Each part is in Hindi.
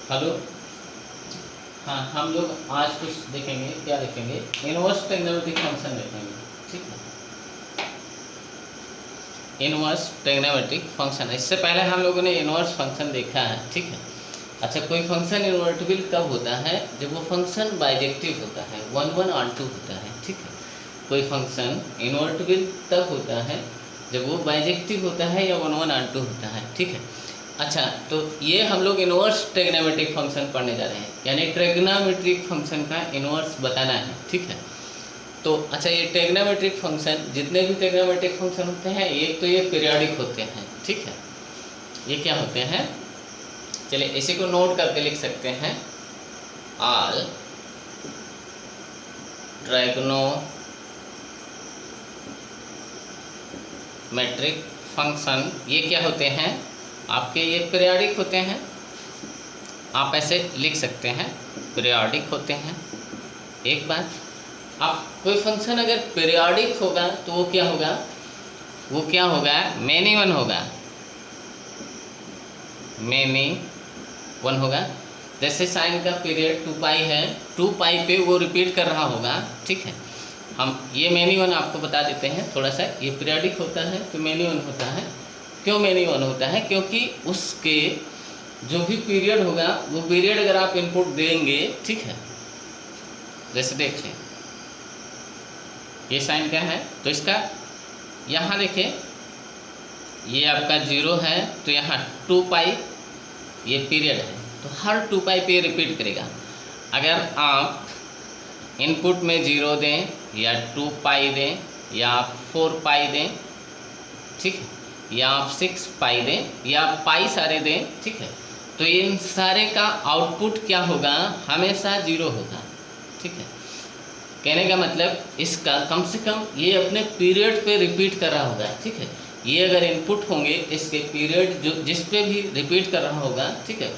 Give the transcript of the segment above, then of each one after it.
हेलो। हाँ, हम लोग आज कुछ देखेंगे। क्या देखेंगे? इनवर्स ट्रिग्नोमेट्रिक फंक्शन देखेंगे। ठीक है, इनवर्स ट्रिग्नोमेट्रिक फंक्शन। इससे पहले हम लोगों ने इनवर्स फंक्शन देखा है। ठीक है। अच्छा, कोई फंक्शन इन्वर्टिबल कब होता है? जब वो फंक्शन बाइजेक्टिव होता है, 1 1 होता है। ठीक है, कोई फंक्शन इन्वर्टिबल तब होता है जब वो बाइजेक्टिव होता है या 1 1 होता है। ठीक है। अच्छा, तो ये हम लोग इनवर्स ट्रिग्नोमेट्रिक फंक्शन पढ़ने जा रहे हैं, यानी ट्रिग्नोमेट्रिक फंक्शन का इनवर्स बताना है। ठीक है। तो अच्छा, ये ट्रिग्नोमेट्रिक फंक्शन, जितने भी ट्रिग्नोमेट्रिक फंक्शन होते हैं, एक तो ये पीरियोडिक होते हैं। ठीक है, ये क्या होते हैं? चलिए इसी को नोट करके लिख सकते हैं। ऑल ट्रिग्नोमेट्रिक फंक्शन ये क्या होते हैं? आपके ये पीरियोडिक होते हैं। आप ऐसे लिख सकते हैं, पीरियोडिक होते हैं। एक बात, आप कोई फंक्शन अगर पीरियोडिक होगा तो वो क्या होगा? वो क्या होगा? मेनी वन होगा। मेनी वन होगा। जैसे साइन का पीरियड 2 पाई है, 2 पाई पे वो रिपीट कर रहा होगा। ठीक है, हम ये मेनी वन आपको बता देते हैं थोड़ा सा। ये पीरियोडिक होता है तो मेनी वन होता है। क्यों मेनी वन होता है? क्योंकि उसके जो भी पीरियड होगा वो पीरियड अगर आप इनपुट देंगे, ठीक है, जैसे देखिए ये साइन क्या है, तो इसका यहाँ देखिए ये आपका 0 है, तो यहाँ 2 पाई ये पीरियड है, तो हर 2 पाई पे रिपीट करेगा। अगर आप इनपुट में 0 दें या 2 पाई दें या आप 4 पाई दें, ठीक है, या आप 6 पाई दें या आप पाई सारे दें, ठीक है, तो इन सारे का आउटपुट क्या होगा? हमेशा 0 होगा। ठीक है, कहने का मतलब इसका कम से कम ये अपने पीरियड पे रिपीट कर रहा होगा। ठीक है, ये अगर इनपुट होंगे इसके पीरियड जो जिस पे भी रिपीट कर रहा होगा, ठीक है,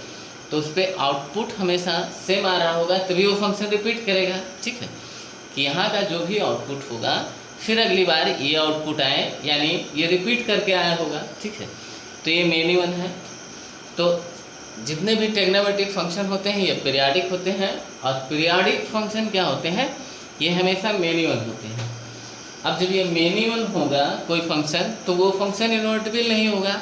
तो उस पर आउटपुट हमेशा सेम आ रहा होगा, तभी वो फंक्शन रिपीट करेगा। ठीक है, कि यहाँ का जो भी आउटपुट होगा फिर अगली बार ये आउटपुट आए, यानी ये रिपीट करके आया होगा। ठीक है, तो ये मेनी वन है। तो जितने भी ट्रिग्नोमेट्रिक फंक्शन होते हैं ये पीरियोडिक होते हैं, और पीरियोडिक फंक्शन क्या होते हैं? ये हमेशा मेनी वन होते हैं। अब जब ये मेनी वन होगा कोई फंक्शन, तो वो फंक्शन इन्वर्टिबल नहीं होगा,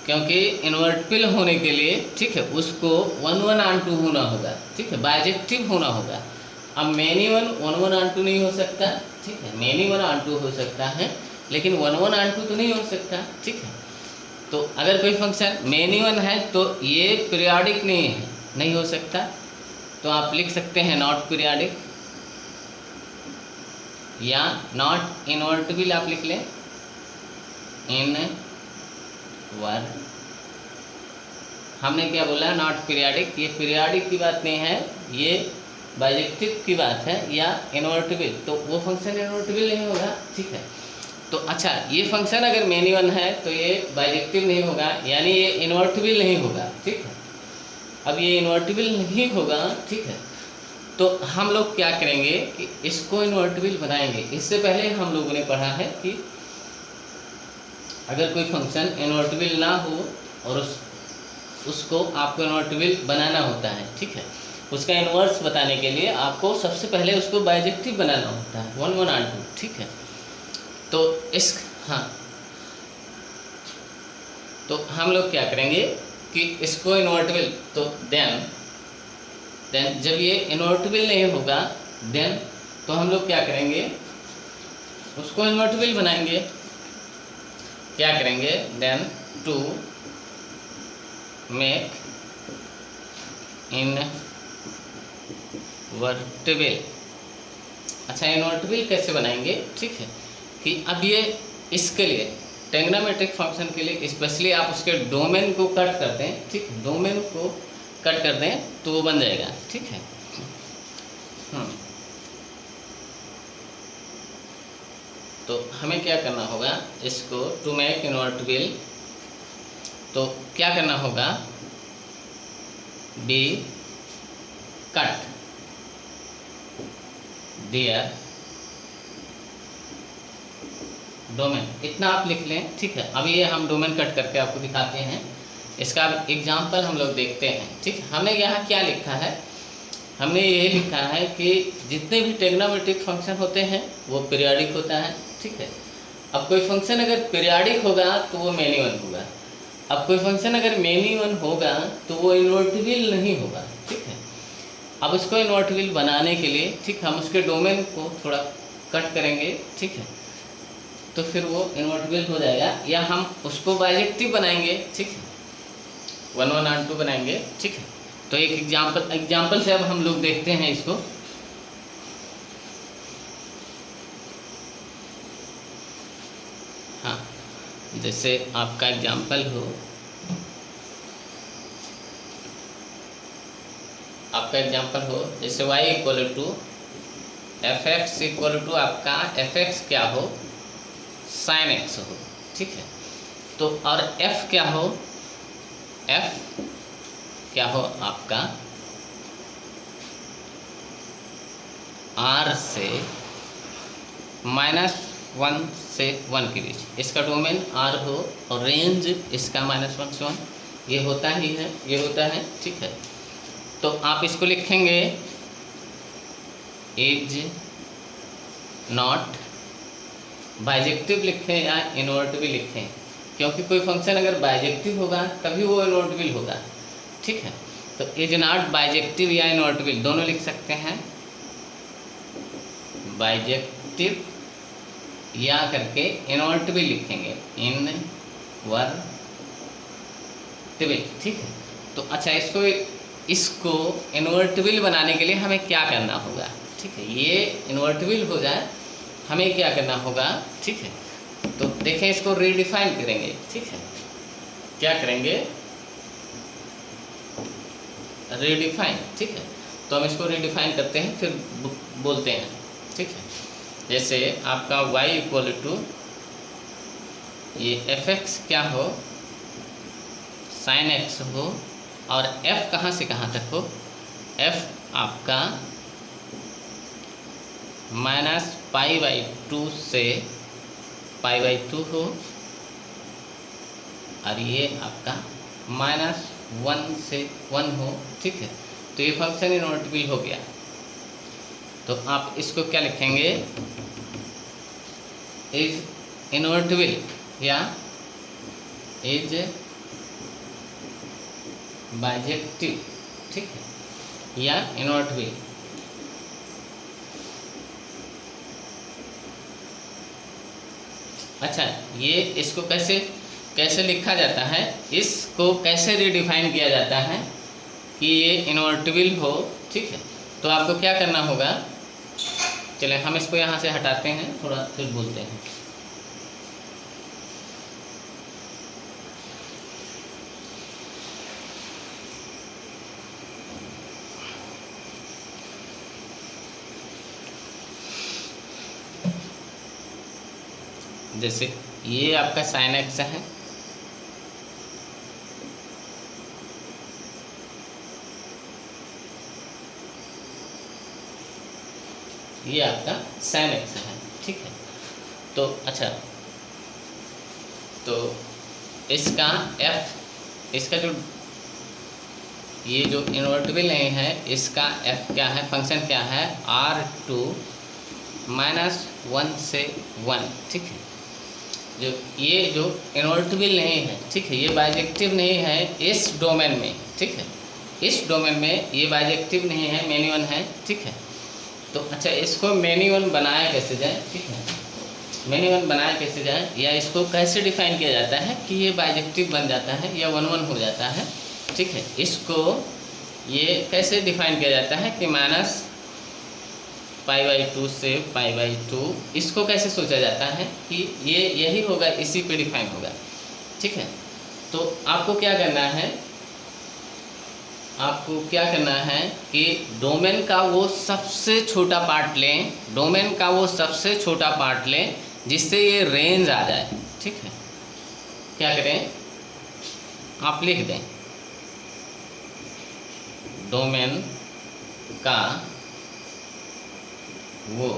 क्योंकि इन्वर्टिबल होने के लिए, ठीक है, उसको 1 1 होना होगा। ठीक है, बाइजेक्टिव होना होगा। अब मेनी वन 1 1 नहीं हो सकता। ठीक है, मेनी 1 हो सकता है, लेकिन 1 1 तो नहीं हो सकता। ठीक है, तो अगर कोई फंक्शन मेनी वन है तो ये पीरियोडिक नहीं है, नहीं हो सकता। तो आप लिख सकते हैं नॉट पीरियोडिक या नॉट इन्वर्टिबल, आप लिख लें इन वर। हमने क्या बोला? Not periodic. ये पीरियोडिक की बात नहीं है, ये बाइजेक्टिव की बात है, या इन्वर्टिबल, तो वो फंक्शन इन्वर्टिबल नहीं होगा। ठीक है, तो अच्छा, ये फंक्शन अगर मेनी वन है तो ये बाइजेक्टिव नहीं होगा, यानी ये इन्वर्टिबल नहीं होगा। ठीक है, अब ये इन्वर्टिबल नहीं होगा, ठीक है, तो हम लोग क्या करेंगे कि इसको इन्वर्टिबल बनाएंगे। इससे पहले हम लोगों ने पढ़ा है कि अगर कोई फंक्शन इन्वर्टिबल ना हो और उसको आपको इन्वर्टिबल बनाना होता है, ठीक है, उसका इन्वर्स बताने के लिए आपको सबसे पहले उसको बाइजेक्टिव बनाना होता है, 1 1 ठीक है, तो हाँ, तो हम लोग क्या करेंगे कि इसको इन्वर्टिबल, तो देन जब ये इन्वर्टिबल नहीं होगा देन तो हम लोग क्या करेंगे? उसको इन्वर्टिबल बनाएंगे। क्या करेंगे? Then to make invertible. अच्छा, इन्वर्टिबल कैसे बनाएंगे? ठीक है, कि अब ये इसके लिए ट्रिग्नोमेट्रिक फंक्शन के लिए स्पेशली आप उसके डोमेन को कट कर दें। ठीक, डोमेन को कट कर दें तो वो बन जाएगा। ठीक है, तो हमें क्या करना होगा? इसको टू मेक इन्वर्टिबल, तो क्या करना होगा? बी कट डियर डोमेन, इतना आप लिख लें। ठीक है, अब ये हम डोमेन कट करके आपको दिखाते हैं इसका एग्जाम्पल हम लोग देखते हैं। ठीक, हमने यहाँ क्या लिखा है, हमने ये लिखा है कि जितने भी ट्रिग्नोमेट्रिक फंक्शन होते हैं वो पीरियोडिक होता है। ठीक है, अब कोई फंक्शन अगर पीरियोडिक होगा तो वो मेनी वन होगा। अब कोई फंक्शन अगर मेनी वन होगा तो वो इन्वर्टिबल नहीं होगा। ठीक है, अब उसको इन्वर्टिबल बनाने के लिए, ठीक, हम उसके डोमेन को थोड़ा कट करेंगे। ठीक है, तो फिर वो इन्वर्टिबल हो जाएगा, या हम उसको बाइजेक्टिव बनाएंगे। ठीक है, 1 1 और 2 बनाएंगे। ठीक है, तो एक एग्जाम्पल से अब हम लोग देखते हैं इसको। हाँ, जैसे आपका एग्जाम्पल हो, जैसे y equal to f x equal to आपका एफ एक्स क्या हो, साइन एक्स हो। ठीक है, तो और f क्या हो, f क्या हो आपका r से -1 से 1 के बीच, इसका डोमेन r हो और रेंज इसका -1 से 1, ये होता ही है, ये होता है। ठीक है, तो आप इसको लिखेंगे इज नॉट बाइजेक्टिव लिखें या इन्वर्टिबल लिखें, क्योंकि कोई फंक्शन अगर बाइजेक्टिव होगा तभी वो इन्वर्टिबल होगा। ठीक है, तो इज नॉट बाइजेक्टिव या इन्वर्टिबल दोनों लिख सकते हैं, बाइजेक्टिव या करके इन्वर्टिबल लिखेंगे, इनवर्टिबल। ठीक है, तो अच्छा इसको इन्वर्टिबल बनाने के लिए हमें क्या करना होगा। ठीक है, ये इन्वर्टिबल हो जाए हमें क्या करना होगा। ठीक है, तो देखें इसको रीडिफाइन करेंगे। ठीक है, क्या करेंगे, रीडिफाइन। ठीक है, तो हम इसको रीडिफाइन करते हैं फिर बोलते हैं। ठीक है, जैसे आपका y इक्वल टू ये एफ एक्स क्या हो, साइन एक्स हो, और f कहाँ से कहाँ तक हो, f आपका -π/2 से π/2 हो, और ये आपका -1 से 1 हो। ठीक है, तो ये फंक्शन इन्वर्टिबल हो गया। तो आप इसको क्या लिखेंगे, इज इन्वर्टिबल या इज बाइजेक्टिव। ठीक है, या इन्वर्टिबल। अच्छा, ये इसको कैसे लिखा जाता है, इसको कैसे रिडिफाइन किया जाता है कि ये इन्वर्टिबल हो। ठीक है, तो आपको क्या करना होगा, चले हम इसको यहाँ से हटाते हैं, थोड़ा फिर बोलते हैं। जैसे ये आपका साइन एक्स है, ये आपका साइन एक्स है। ठीक है, तो अच्छा, तो इसका f, इसका जो ये जो इन्वर्टिबल नहीं है, इसका f क्या है, फंक्शन क्या है, r2 -1 से 1। ठीक है, जो ये जो इन्वर्टिबल नहीं है, ठीक है, ये बाइजेक्टिव नहीं है इस डोमेन में। ठीक है, इस डोमेन में ये बाइजेक्टिव नहीं है, मेनी वन है। ठीक है, तो अच्छा, इसको मेनी वन बनाया कैसे जाए। ठीक है, मेनी वन बनाया कैसे जाए, या इसको कैसे डिफाइन किया जाता है कि ये बाइजेक्टिव बन जाता है या 1 1 हो जाता है। ठीक है, इसको ये कैसे डिफाइन किया जाता है कि -π/2 से π/2, इसको कैसे सोचा जाता है कि ये यही होगा, इसी पे डिफाइन होगा। ठीक है, तो आपको क्या करना है, कि डोमेन का वो सबसे छोटा पार्ट लें, जिससे ये रेंज आ जाए। ठीक है, क्या करें, आप लिख दें डोमेन का वो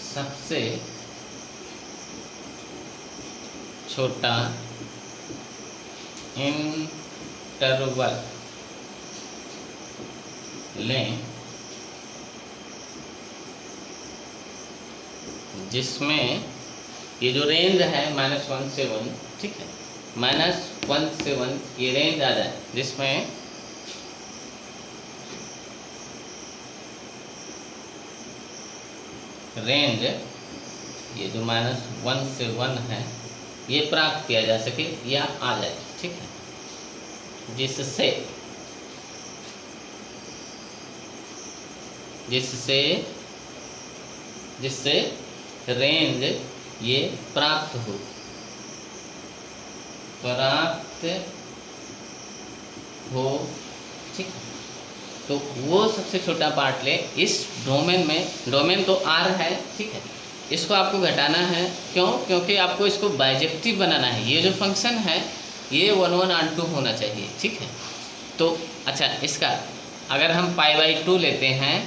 सबसे छोटा इंटरवल लें जिसमें ये जो रेंज है -1 से 1, ठीक है, -1 से 1 ये रेंज आ जाए, जिसमें रेंज ये जो -1 से 1 है ये प्राप्त किया जा सके या आ जाए, ठीक है, जिससे रेंज ये प्राप्त हो ठीक है। तो वो सबसे छोटा पार्ट ले इस डोमेन में, डोमेन तो R है, ठीक है, इसको आपको घटाना है, क्यों? क्योंकि आपको इसको बाइजेक्टिव बनाना है। ये जो फंक्शन है ये 1 1 और 2 होना चाहिए, ठीक है। तो अच्छा, इसका अगर हम π/2 लेते हैं,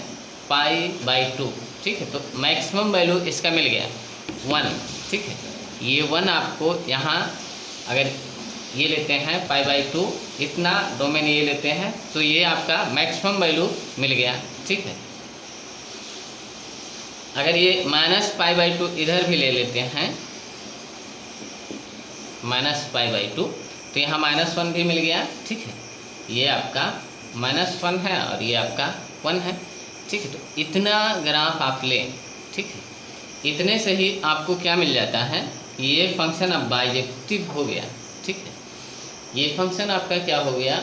π/2, ठीक है, तो मैक्सिमम वैल्यू इसका मिल गया 1, ठीक है। ये 1 आपको यहाँ अगर ये लेते हैं π/2, इतना डोमेन ये लेते हैं, तो ये आपका मैक्सिमम वैल्यू मिल गया, ठीक है। अगर ये -π/2 इधर भी ले लेते हैं, -π/2, तो यहाँ -1 भी मिल गया, ठीक है। ये आपका -1 है और ये आपका 1 है, ठीक है। तो इतना ग्राफ आप लें, ठीक है, इतने से ही आपको क्या मिल जाता है, ये फंक्शन अब बाइजेक्टिव हो गया, ठीक है। ये फंक्शन आपका क्या हो गया,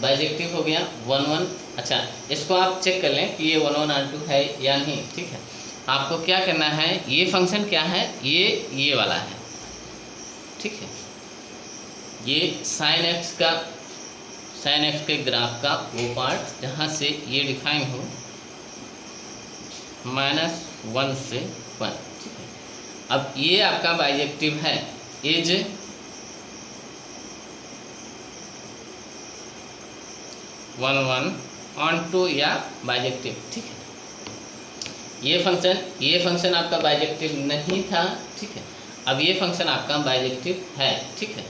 बाइजेक्टिव हो गया 1 1। अच्छा, इसको आप चेक कर लें कि ये 1 1 और 2 है या नहीं, ठीक है। आपको क्या करना है, ये फंक्शन क्या है, ये वाला है, ठीक है। ये sin x के ग्राफ का वो पार्ट जहाँ से ये डिफाइन हो -1 से 1, ठीक है। अब ये आपका बाइजेक्टिव है, इज वन 1 ऑन 2 या बाइजेक्टिव, ठीक है। ये फंक्शन आपका बाइजेक्टिव नहीं था, ठीक है। अब ये फंक्शन आपका बाइजेक्टिव है, ठीक है।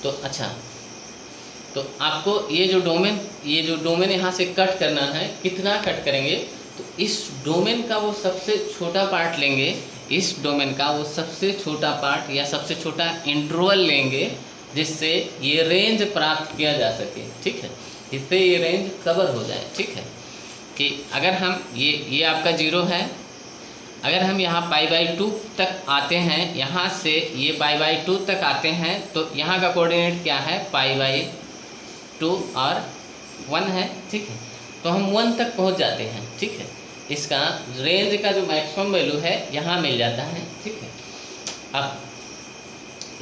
तो अच्छा, तो आपको ये जो डोमेन यहाँ से कट करना है, कितना कट करेंगे, तो इस डोमेन का वो सबसे छोटा पार्ट लेंगे, इस डोमेन का वो सबसे छोटा पार्ट या सबसे छोटा इंटरवल लेंगे, जिससे ये रेंज प्राप्त किया जा सके, ठीक है, जिससे ये रेंज कवर हो जाए, ठीक है। कि अगर हम ये आपका 0 है, अगर हम यहाँ π/2 तक आते हैं, यहाँ से ये π/2 तक आते हैं, तो यहाँ का कोऑर्डिनेट क्या है, π/2 और 1 है, ठीक है। तो हम 1 तक पहुँच जाते हैं, ठीक है। इसका रेंज का जो मैक्सिमम वैल्यू है यहाँ मिल जाता है, ठीक है। अब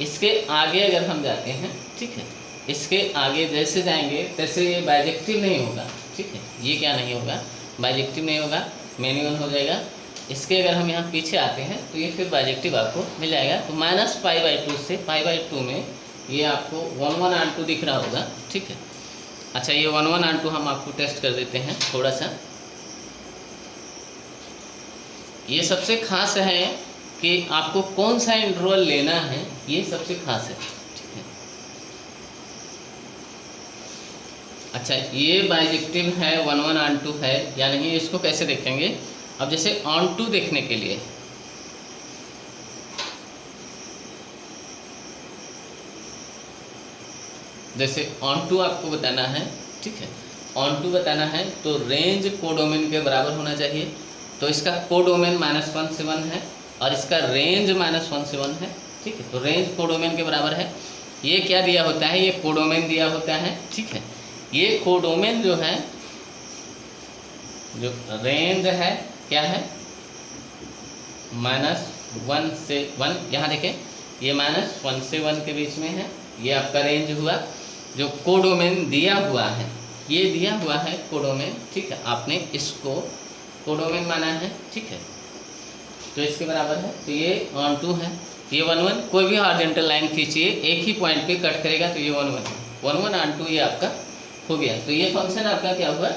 इसके आगे अगर हम जाते हैं, ठीक है, इसके आगे जैसे जाएंगे तैसे ये बाइजेक्टिव नहीं होगा, ठीक है। ये क्या नहीं होगा, बाइजेक्टिव नहीं होगा, मैन्युअल हो जाएगा। इसके अगर हम यहाँ पीछे आते हैं तो ये फिर बाइजेक्टिव आपको मिल जाएगा। तो -π/2 से π/2 में ये आपको 1 1 और 2 दिख रहा होगा, ठीक है। अच्छा, ये 1 1 और 2 हम आपको टेस्ट कर देते हैं थोड़ा सा। ये सबसे खास है कि आपको कौन सा इंटरवल लेना है, ये सबसे खास है, ठीक है। अच्छा, ये बाइजेक्टिव है 1 1 और 2 है या नहीं, इसको कैसे देखेंगे। अब जैसे ऑन टू देखने के लिए जैसे ऑन टू आपको बताना है, ठीक है, ऑन टू बताना है तो रेंज कोडोमेन के बराबर होना चाहिए। तो इसका कोडोमेन -1 से 1 है और इसका रेंज -1 से 1 है, ठीक है। तो रेंज कोडोमेन के बराबर है। ये क्या दिया होता है, ये कोडोमेन दिया होता है, ठीक है। ये कोडोमेन जो है, जो रेंज है क्या है, -1 से 1। यहाँ देखें, ये -1 से 1 के बीच में है, ये आपका रेंज हुआ। जो कोडोमेन दिया हुआ है, ये दिया हुआ है कोडोमेन, ठीक है। आपने इसको कोडोमेन माना है, ठीक है, तो इसके बराबर है। तो ये ऑन टू है, ये 1 1। कोई भी हॉरिजॉन्टल लाइन खींचिए, एक ही पॉइंट पे कट करेगा, तो ये 1 1 ऑन टू ये आपका हो गया। तो ये फंक्शन आपका क्या हुआ,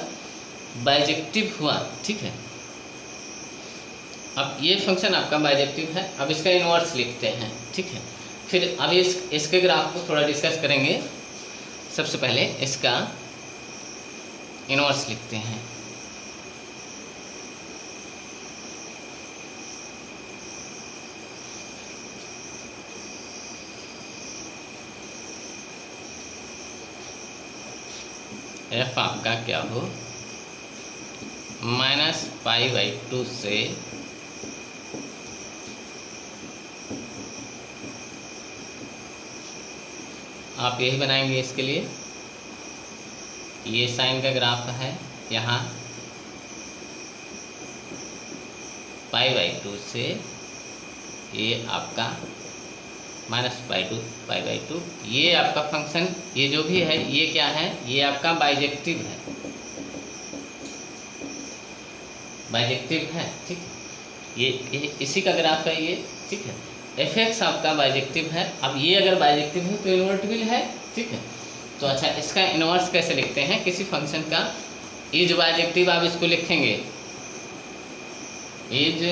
बाइजेक्टिव हुआ, ठीक है। अब ये फंक्शन आपका बाइजेक्टिव है। अब इसका इन्वर्स लिखते हैं, ठीक है। फिर अब इसके ग्राफ को थोड़ा डिस्कस करेंगे सबसे पहले इसका इनवर्स लिखते हैं। एफ आपका क्या हो, -π/2 से आप यही बनाएंगे इसके लिए। ये साइन का ग्राफ है, यहाँ π/2 से ये आपका -π/2 ये आपका फंक्शन, ये जो भी है ये क्या है, ये आपका बाइजेक्टिव है, बाइजेक्टिव है, ठीक। ये इसी का ग्राफ है ये, ठीक है। f(x) आपका बाइजेक्टिव है। अब ये अगर बाइजेक्टिव है तो इन्वर्टिबल है, ठीक है। तो अच्छा, इसका इन्वर्स कैसे लिखते हैं किसी फंक्शन का? इज बाइजेक्टिव आप इसको लिखेंगे, इज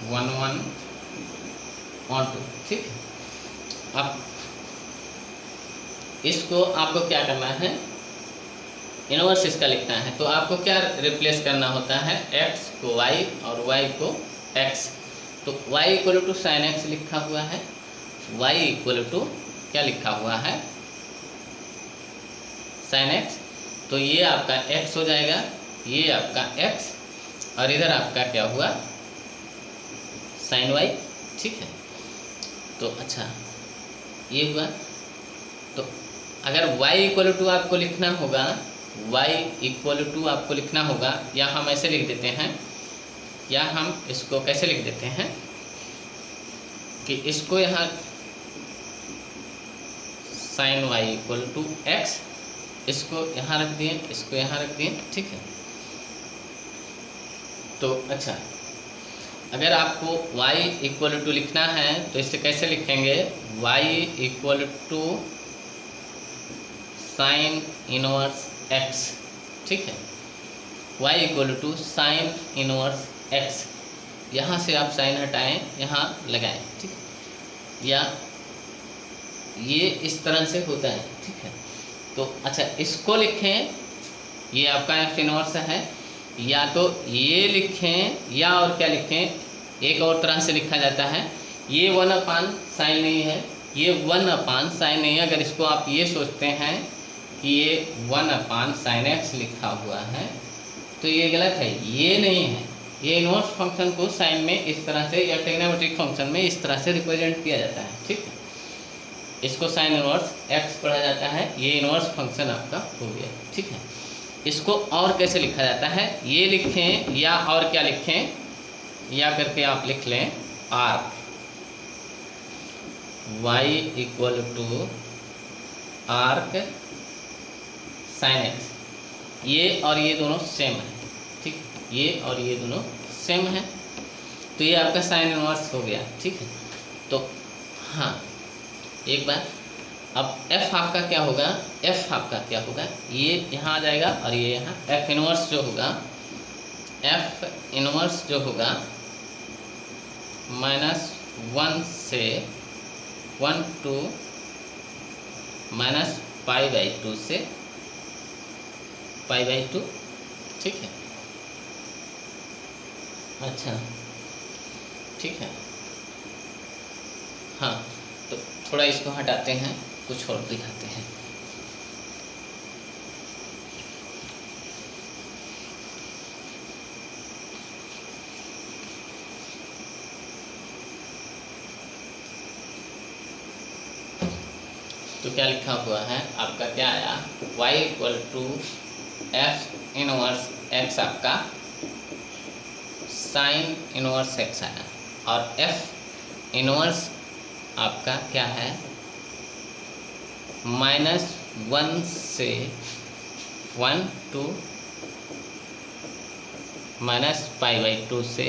1 1 1 2, ठीक है। अब इसको आपको क्या करना है, इन्वर्स इसका लिखना है। तो आपको क्या रिप्लेस करना होता है, x को y और y को x। तो y = sin x लिखा हुआ है, y = क्या लिखा हुआ है, sin x। तो ये आपका x हो जाएगा, ये आपका x, और इधर आपका क्या हुआ, sin y, ठीक है। तो अच्छा ये हुआ। तो अगर y = आपको लिखना होगा, y = आपको लिखना होगा, या हम ऐसे लिख देते हैं, या हम इसको कैसे लिख देते हैं कि इसको यहाँ sin y = x, इसको यहाँ रख दिए, इसको यहाँ रख दिए, ठीक है। तो अच्छा, अगर आपको y = लिखना है तो इसे कैसे लिखेंगे, y = sin इनवर्स x, ठीक है। y = sin इनवर्स x, यहाँ से आप साइन हटाएं, यहाँ लगाएं, ठीक है। या ये इस तरह से होता है, ठीक है। तो अच्छा, इसको लिखें, ये आपका f इनवर्स है, या तो ये लिखें, या और क्या लिखें, एक और तरह से लिखा जाता है, ये 1/sin नहीं है, ये 1/sin नहीं है। अगर इसको आप ये सोचते हैं कि ये 1/sin x लिखा हुआ है तो ये गलत है, ये नहीं है। ये इनवर्स फंक्शन को साइन में इस तरह से, या ट्रिग्नोमेट्रिक फंक्शन में इस तरह से रिप्रेजेंट किया जाता है, ठीक है। इसको साइन इनवर्स x पढ़ा जाता है, ये इनवर्स फंक्शन आपका हो गया, ठीक है। इसको और कैसे लिखा जाता है, ये लिखें, या और क्या लिखें, या करके आप लिख लें arc, y = arc sin x। ये और ये दोनों सेम है, ठीक, ये और ये दोनों सेम है। तो ये आपका साइन इनवर्स हो गया, ठीक है। तो हाँ, एक बार अब f आपका क्या होगा, f आपका क्या होगा, ये यहाँ आ जाएगा और ये यहाँ, f इनवर्स जो होगा, f इनवर्स जो होगा -1 से 1 to -π/2 से π/2, ठीक है। अच्छा, ठीक है। हाँ, तो थोड़ा इसको हटाते हैं, कुछ और दिखाते हैं। तो क्या लिखा हुआ है आपका, क्या आया, y = f इनवर्स x आपका साइन इनवर्स x आया, और f इनवर्स आपका क्या है, -1 से 1 to -π/2 से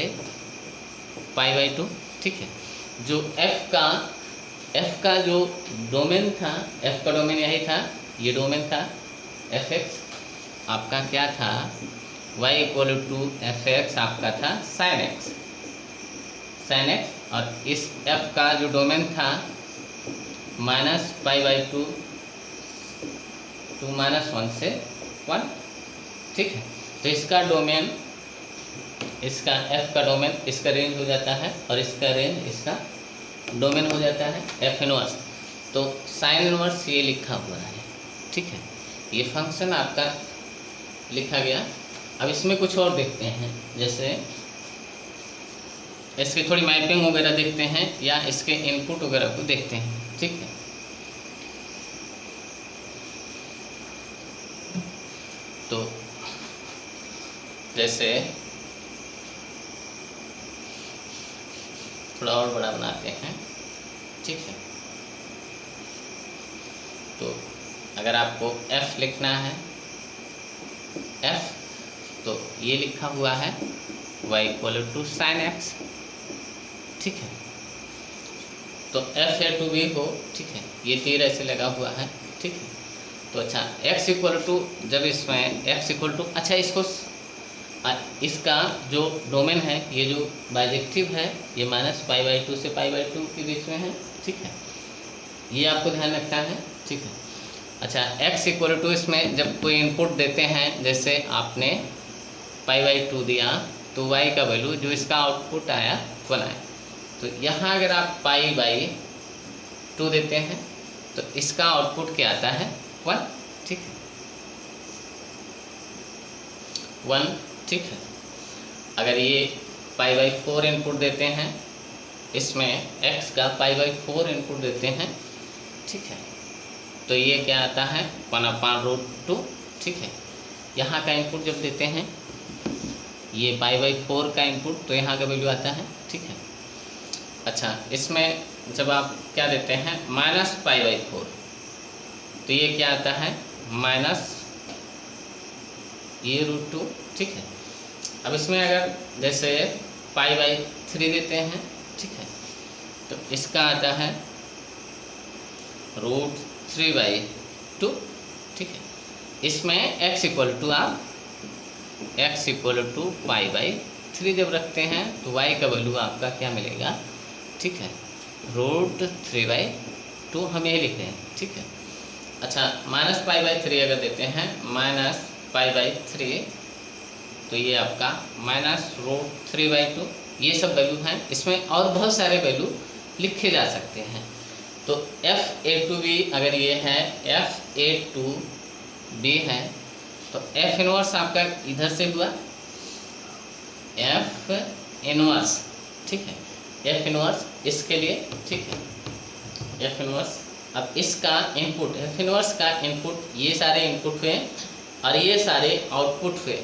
π/2, ठीक है। जो f का जो डोमेन था, f का डोमेन यही था, ये डोमेन था f(x), आपका क्या था, y = f(x) आपका था sin x, और इस f का जो डोमेन था minus pi by two to minus 1 से 1, ठीक है। तो इसका डोमेन, इसका f का डोमेन इसका रेंज हो जाता है और इसका रेंज इसका डोमेन हो जाता है f इनवर्स। तो साइन इनवर्स ये लिखा हुआ है, ठीक है। ये फंक्शन आपका लिखा गया। अब इसमें कुछ और देखते हैं, जैसे इसकी थोड़ी मैपिंग वगैरह देखते हैं या इसके इनपुट वगैरह को देखते हैं, ठीक है। तो जैसे थोड़ा और बड़ा बनाते हैं, ठीक है। तो अगर आपको f लिखना है, f तो ये लिखा हुआ है y equal to sine x, ठीक है। तो f या टू भी हो, ठीक है। ये तीर ऐसे लगा हुआ है, ठीक है। तो अच्छा x इक्वल टू, जब इसमें x इक्वल टू, अच्छा इसको इसका जो डोमेन है, ये जो बाइजेक्टिव है, ये माइनस पाई बाई टू से पाई बाई टू के बीच में है, ठीक है। ये आपको ध्यान रखना है, ठीक है। अच्छा x इक्वल टू, इसमें जब कोई इनपुट देते हैं, जैसे आपने पाई बाई टू दिया तो y का वैल्यू जो इसका आउटपुट आया 1 आया। तो यहाँ अगर आप पाई बाई टू देते हैं तो इसका आउटपुट क्या आता है 1, ठीक है, 1, ठीक है। अगर ये पाई बाई 4 इनपुट देते हैं, इसमें x का पाई बाई 4 इनपुट देते हैं, ठीक है, तो ये क्या आता है 1/√2, ठीक है। यहाँ का इनपुट जब देते हैं, ये पाई बाई 4 का इनपुट, तो यहाँ का वैल्यू आता है, ठीक है। अच्छा इसमें जब आप क्या देते हैं माइनस पाई बाई 4, तो ये क्या आता है माइनस ये √2, ठीक है। अब इसमें अगर जैसे पाई बाई 3 देते हैं, ठीक है, तो इसका आता है √3/2, ठीक है। इसमें x इक्वल टू, आप x equal to pi by 3 जब रखते हैं तो y का वैल्यू आपका क्या मिलेगा, ठीक है, √3/2 हम यही लिखते हैं, ठीक है। अच्छा माइनस पाई बाई 3 अगर देते हैं, माइनस पाई बाई 3, तो ये आपका माइनस √3/2, ये सब वैल्यू हैं। इसमें और बहुत सारे वैल्यू लिखे जा सकते हैं। तो f(a2b) अगर ये है f(a2b) है, तो f इनवर्स आपका इधर से हुआ f इनवर्स, ठीक है, f इनवर्स इसके लिए, ठीक है, f इनवर्स। अब इसका इनपुट, f इनवर्स का इनपुट, ये सारे इनपुट हुए और ये सारे आउटपुट हुए।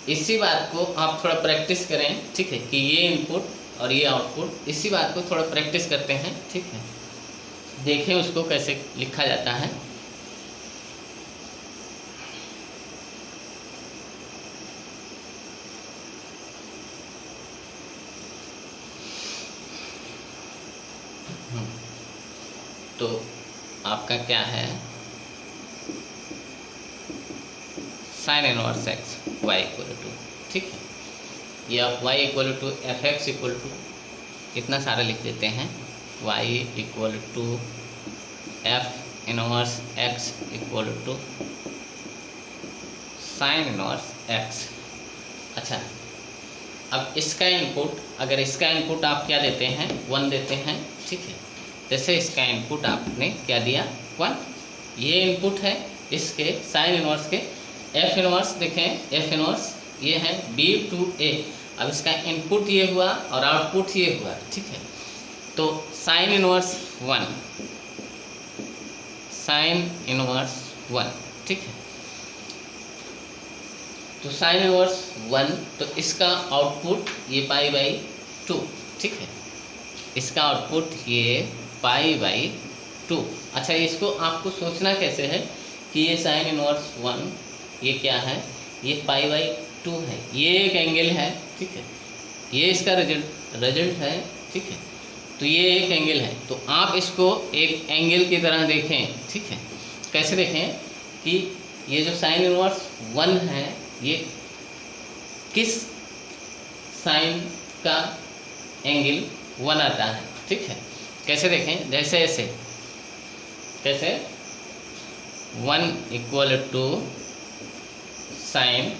इसी बात को आप थोड़ा प्रैक्टिस करें, ठीक है, कि ये इनपुट और ये आउटपुट, इसी बात को थोड़ा प्रैक्टिस करते हैं, ठीक है। देखें उसको कैसे लिखा जाता है। तो आपका क्या है sine inverse x y equal to, ठीक है, ये आप y equal to f(x) equal to इतना सारा लिख देते हैं, y equal to f inverse x equal to sine inverse x। अच्छा अब इसका इनपुट, अगर इसका इनपुट आप क्या देते हैं 1 देते हैं, ठीक है, जैसे इसका इनपुट आपने क्या दिया 1, ये इनपुट है इसके साइन इनवर्स के। f इनवर्स देखें, f इनवर्स ये है b/a। अब इसका इनपुट ये हुआ और आउटपुट ये हुआ, ठीक है। तो साइन इनवर्स 1, साइन इनवर्स 1, ठीक है। तो साइन इनवर्स 1, तो इसका आउटपुट ये पाई बाई 2, ठीक है, इसका आउटपुट ये पाई बाई 2। अच्छा इसको आपको सोचना कैसे है कि ये साइन इनवर्स 1 ये क्या है, ये पाई बाई 2 है, ये एक एंगल है, ठीक है, ये इसका रिजल्ट है, ठीक है, तो ये एक एंगल है। तो आप इसको एक एंगल की तरह देखें, ठीक है। कैसे देखें कि ये जो साइन इनवर्स 1 है, ये किस साइन का एंगल 1 आता है, ठीक है। कैसे देखें, जैसे ऐसे कैसे 1 इक्वल टू साइन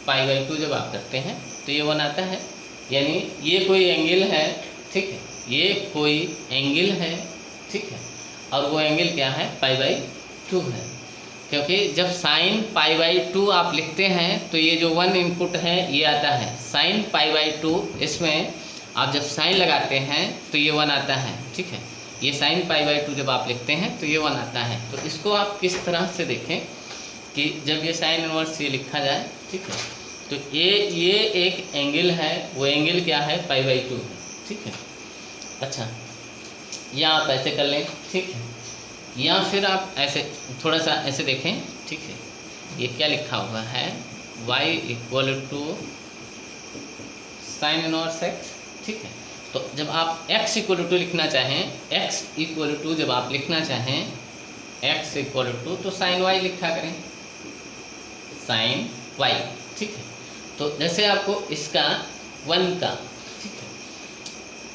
π/2 जब आप करते हैं तो ये 1 आता है। यानी ये कोई एंगल है, ठीक है, ये कोई एंगल है, ठीक है, और वो एंगल क्या है π/2 है। क्योंकि जब साइन π/2 आप लिखते हैं तो ये जो 1 इनपुट है ये आता है साइन π/2। इसमें आप जब साइन लगाते हैं तो ये 1 आता है, ठीक है, ये साइन π/2 जब आप लिखते हैं तो ये 1 आता है। तो इसको आप किस तरह से देखें कि जब ये साइन इनवर्स ये लिखा जाए, ठीक है, तो ये एक एंगल है, वो एंगल क्या है π/2 है, ठीक है। अच्छा, या आप ऐसे कर लें, ठीक है, या फिर आप ऐसे थोड़ा सा ऐसे देखें, ठीक है, ये क्या लिखा हुआ है y equal to sine inverse x, ठीक है। तो जब आप x इक्वल टू लिखना चाहें, x इक्वल टू जब आप लिखना चाहें x इक्वल टू तो साइन y लिखा करें, साइन y, ठीक है। तो जैसे आपको इसका 1 का, ठीक है,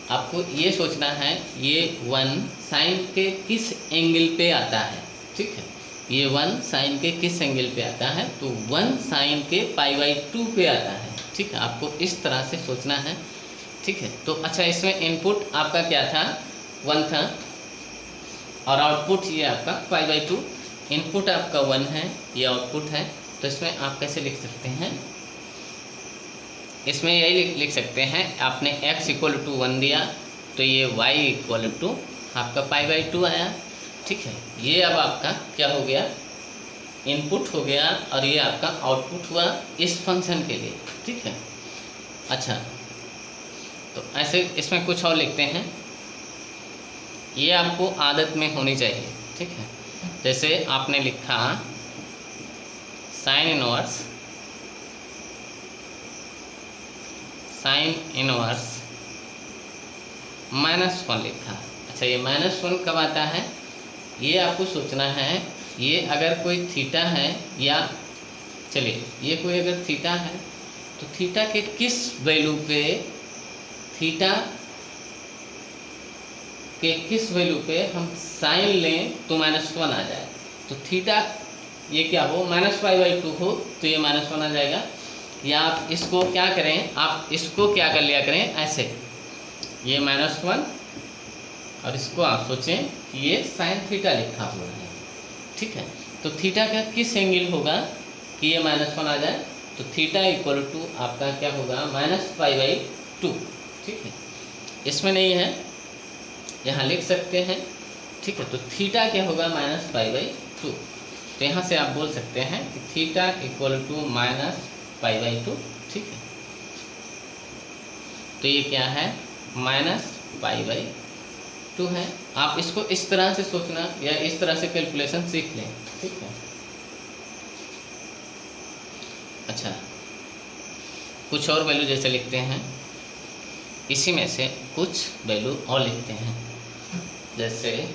आपको ये सोचना है ये 1 साइन के किस एंगल पे आता है, ठीक है, ये 1 साइन के किस एंगल पे आता है, तो 1 साइन के π/2 पे आता है, ठीक है। आपको इस तरह से सोचना है, ठीक है। तो अच्छा, इसमें इनपुट आपका क्या था 1 था और आउटपुट ये आपका π/2, इनपुट आपका 1 है, ये आउटपुट है। तो इसमें आप कैसे लिख सकते हैं, इसमें यही लिख सकते हैं, आपने x इक्वल टू 1 दिया तो ये y इक्वल टू आपका π/2 आया, ठीक है। ये अब आपका क्या हो गया, इनपुट हो गया और ये आपका आउटपुट हुआ इस फंक्शन के लिए, ठीक है। अच्छा, तो ऐसे इसमें कुछ और लिखते हैं, ये आपको आदत में होनी चाहिए, ठीक है। जैसे आपने लिखा साइन इनवर्स -1 लिखा। अच्छा, ये -1 कब आता है, ये आपको सोचना है। ये अगर कोई थीटा है, या चलिए ये कोई अगर थीटा है तो थीटा के किस वैल्यू पे, थीटा के किस वैल्यू पे हम साइन लें तो -1 आ जाए। तो थीटा ये क्या हो, -π/2 हो तो ये -1 आ जाएगा। या आप इसको क्या करें, आप इसको क्या कर लिया करें ऐसे, ये -1 और इसको आप सोचें कि ये साइन थीटा लिखा हुआ है, ठीक है। तो थीटा का किस एंगल होगा कि ये -1 आ जाए, तो थीटा इक्वल टू आपका क्या होगा -π/2, ठीक है। इसमें नहीं है, यहाँ लिख सकते हैं, ठीक है। तो थीटा क्या होगा -π/2। तो यहाँ से आप बोल सकते हैं कि थीटा इक्वल टू -π/2, ठीक है। तो ये क्या है -π/2 है। आप इसको इस तरह से सोचना या इस तरह से कैलकुलेशन सीख लें, ठीक है। अच्छा, कुछ और वैल्यू जैसे लिखते हैं, इसी में से कुछ वैल्यू और लिखते हैं, जैसे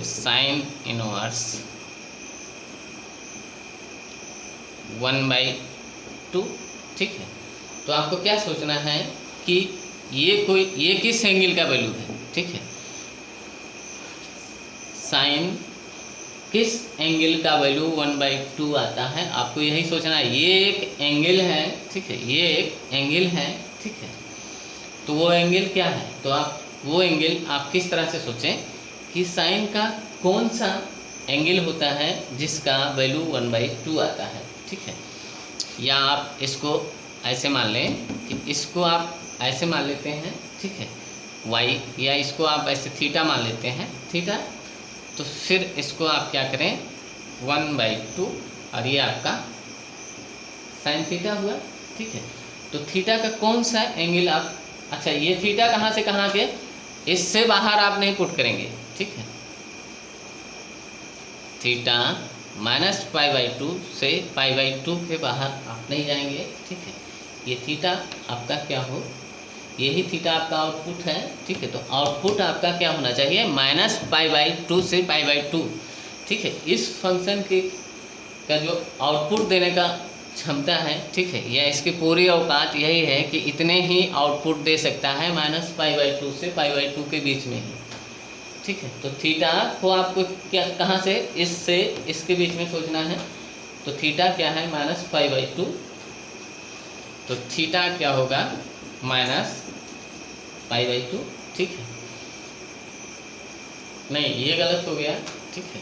साइन इनवर्स 1/2, ठीक है। तो आपको क्या सोचना है कि ये किस एंगल का वैल्यू है, ठीक है, साइन किस एंगल का वैल्यू 1/2 आता है, आपको यही सोचना है। ये एक एंगल है, ठीक है, ये एक एंगल है, ठीक है। तो वो एंगल क्या है, तो आप वो एंगल आप किस तरह से सोचें कि साइन का कौन सा एंगल होता है जिसका वैल्यू 1/2 आता है, ठीक है। या आप इसको ऐसे मान लें कि इसको आप ऐसे मान लेते हैं, ठीक है, y, या इसको आप ऐसे थीटा मान लेते हैं, थीटा। तो फिर इसको आप क्या करें 1/2 और ये आपका साइन थीटा हुआ, ठीक है। तो थीटा का कौन सा एंगल आप, अच्छा ये थीटा कहाँ से कहाँ के, इससे बाहर आप नहीं पुट करेंगे, ठीक है। थीटा -π/2 से π/2 के बाहर आप नहीं जाएंगे, ठीक है। ये थीटा आपका क्या हो, यही थीटा आपका आउटपुट है, ठीक है। तो आउटपुट आपका क्या होना चाहिए -π/2 से π/2, ठीक है। इस फंक्शन के का जो आउटपुट देने का क्षमता है, ठीक है, या इसकी पूरी औकात यही है कि इतने ही आउटपुट दे सकता है -π/2 से π/2 के बीच में ही, ठीक है। तो थीटा को आपको क्या कहाँ से, इससे इसके बीच में सोचना है। तो थीटा क्या है, -π/2, तो थीटा क्या होगा, -π/2, ठीक है। नहीं, ये गलत हो गया, ठीक है।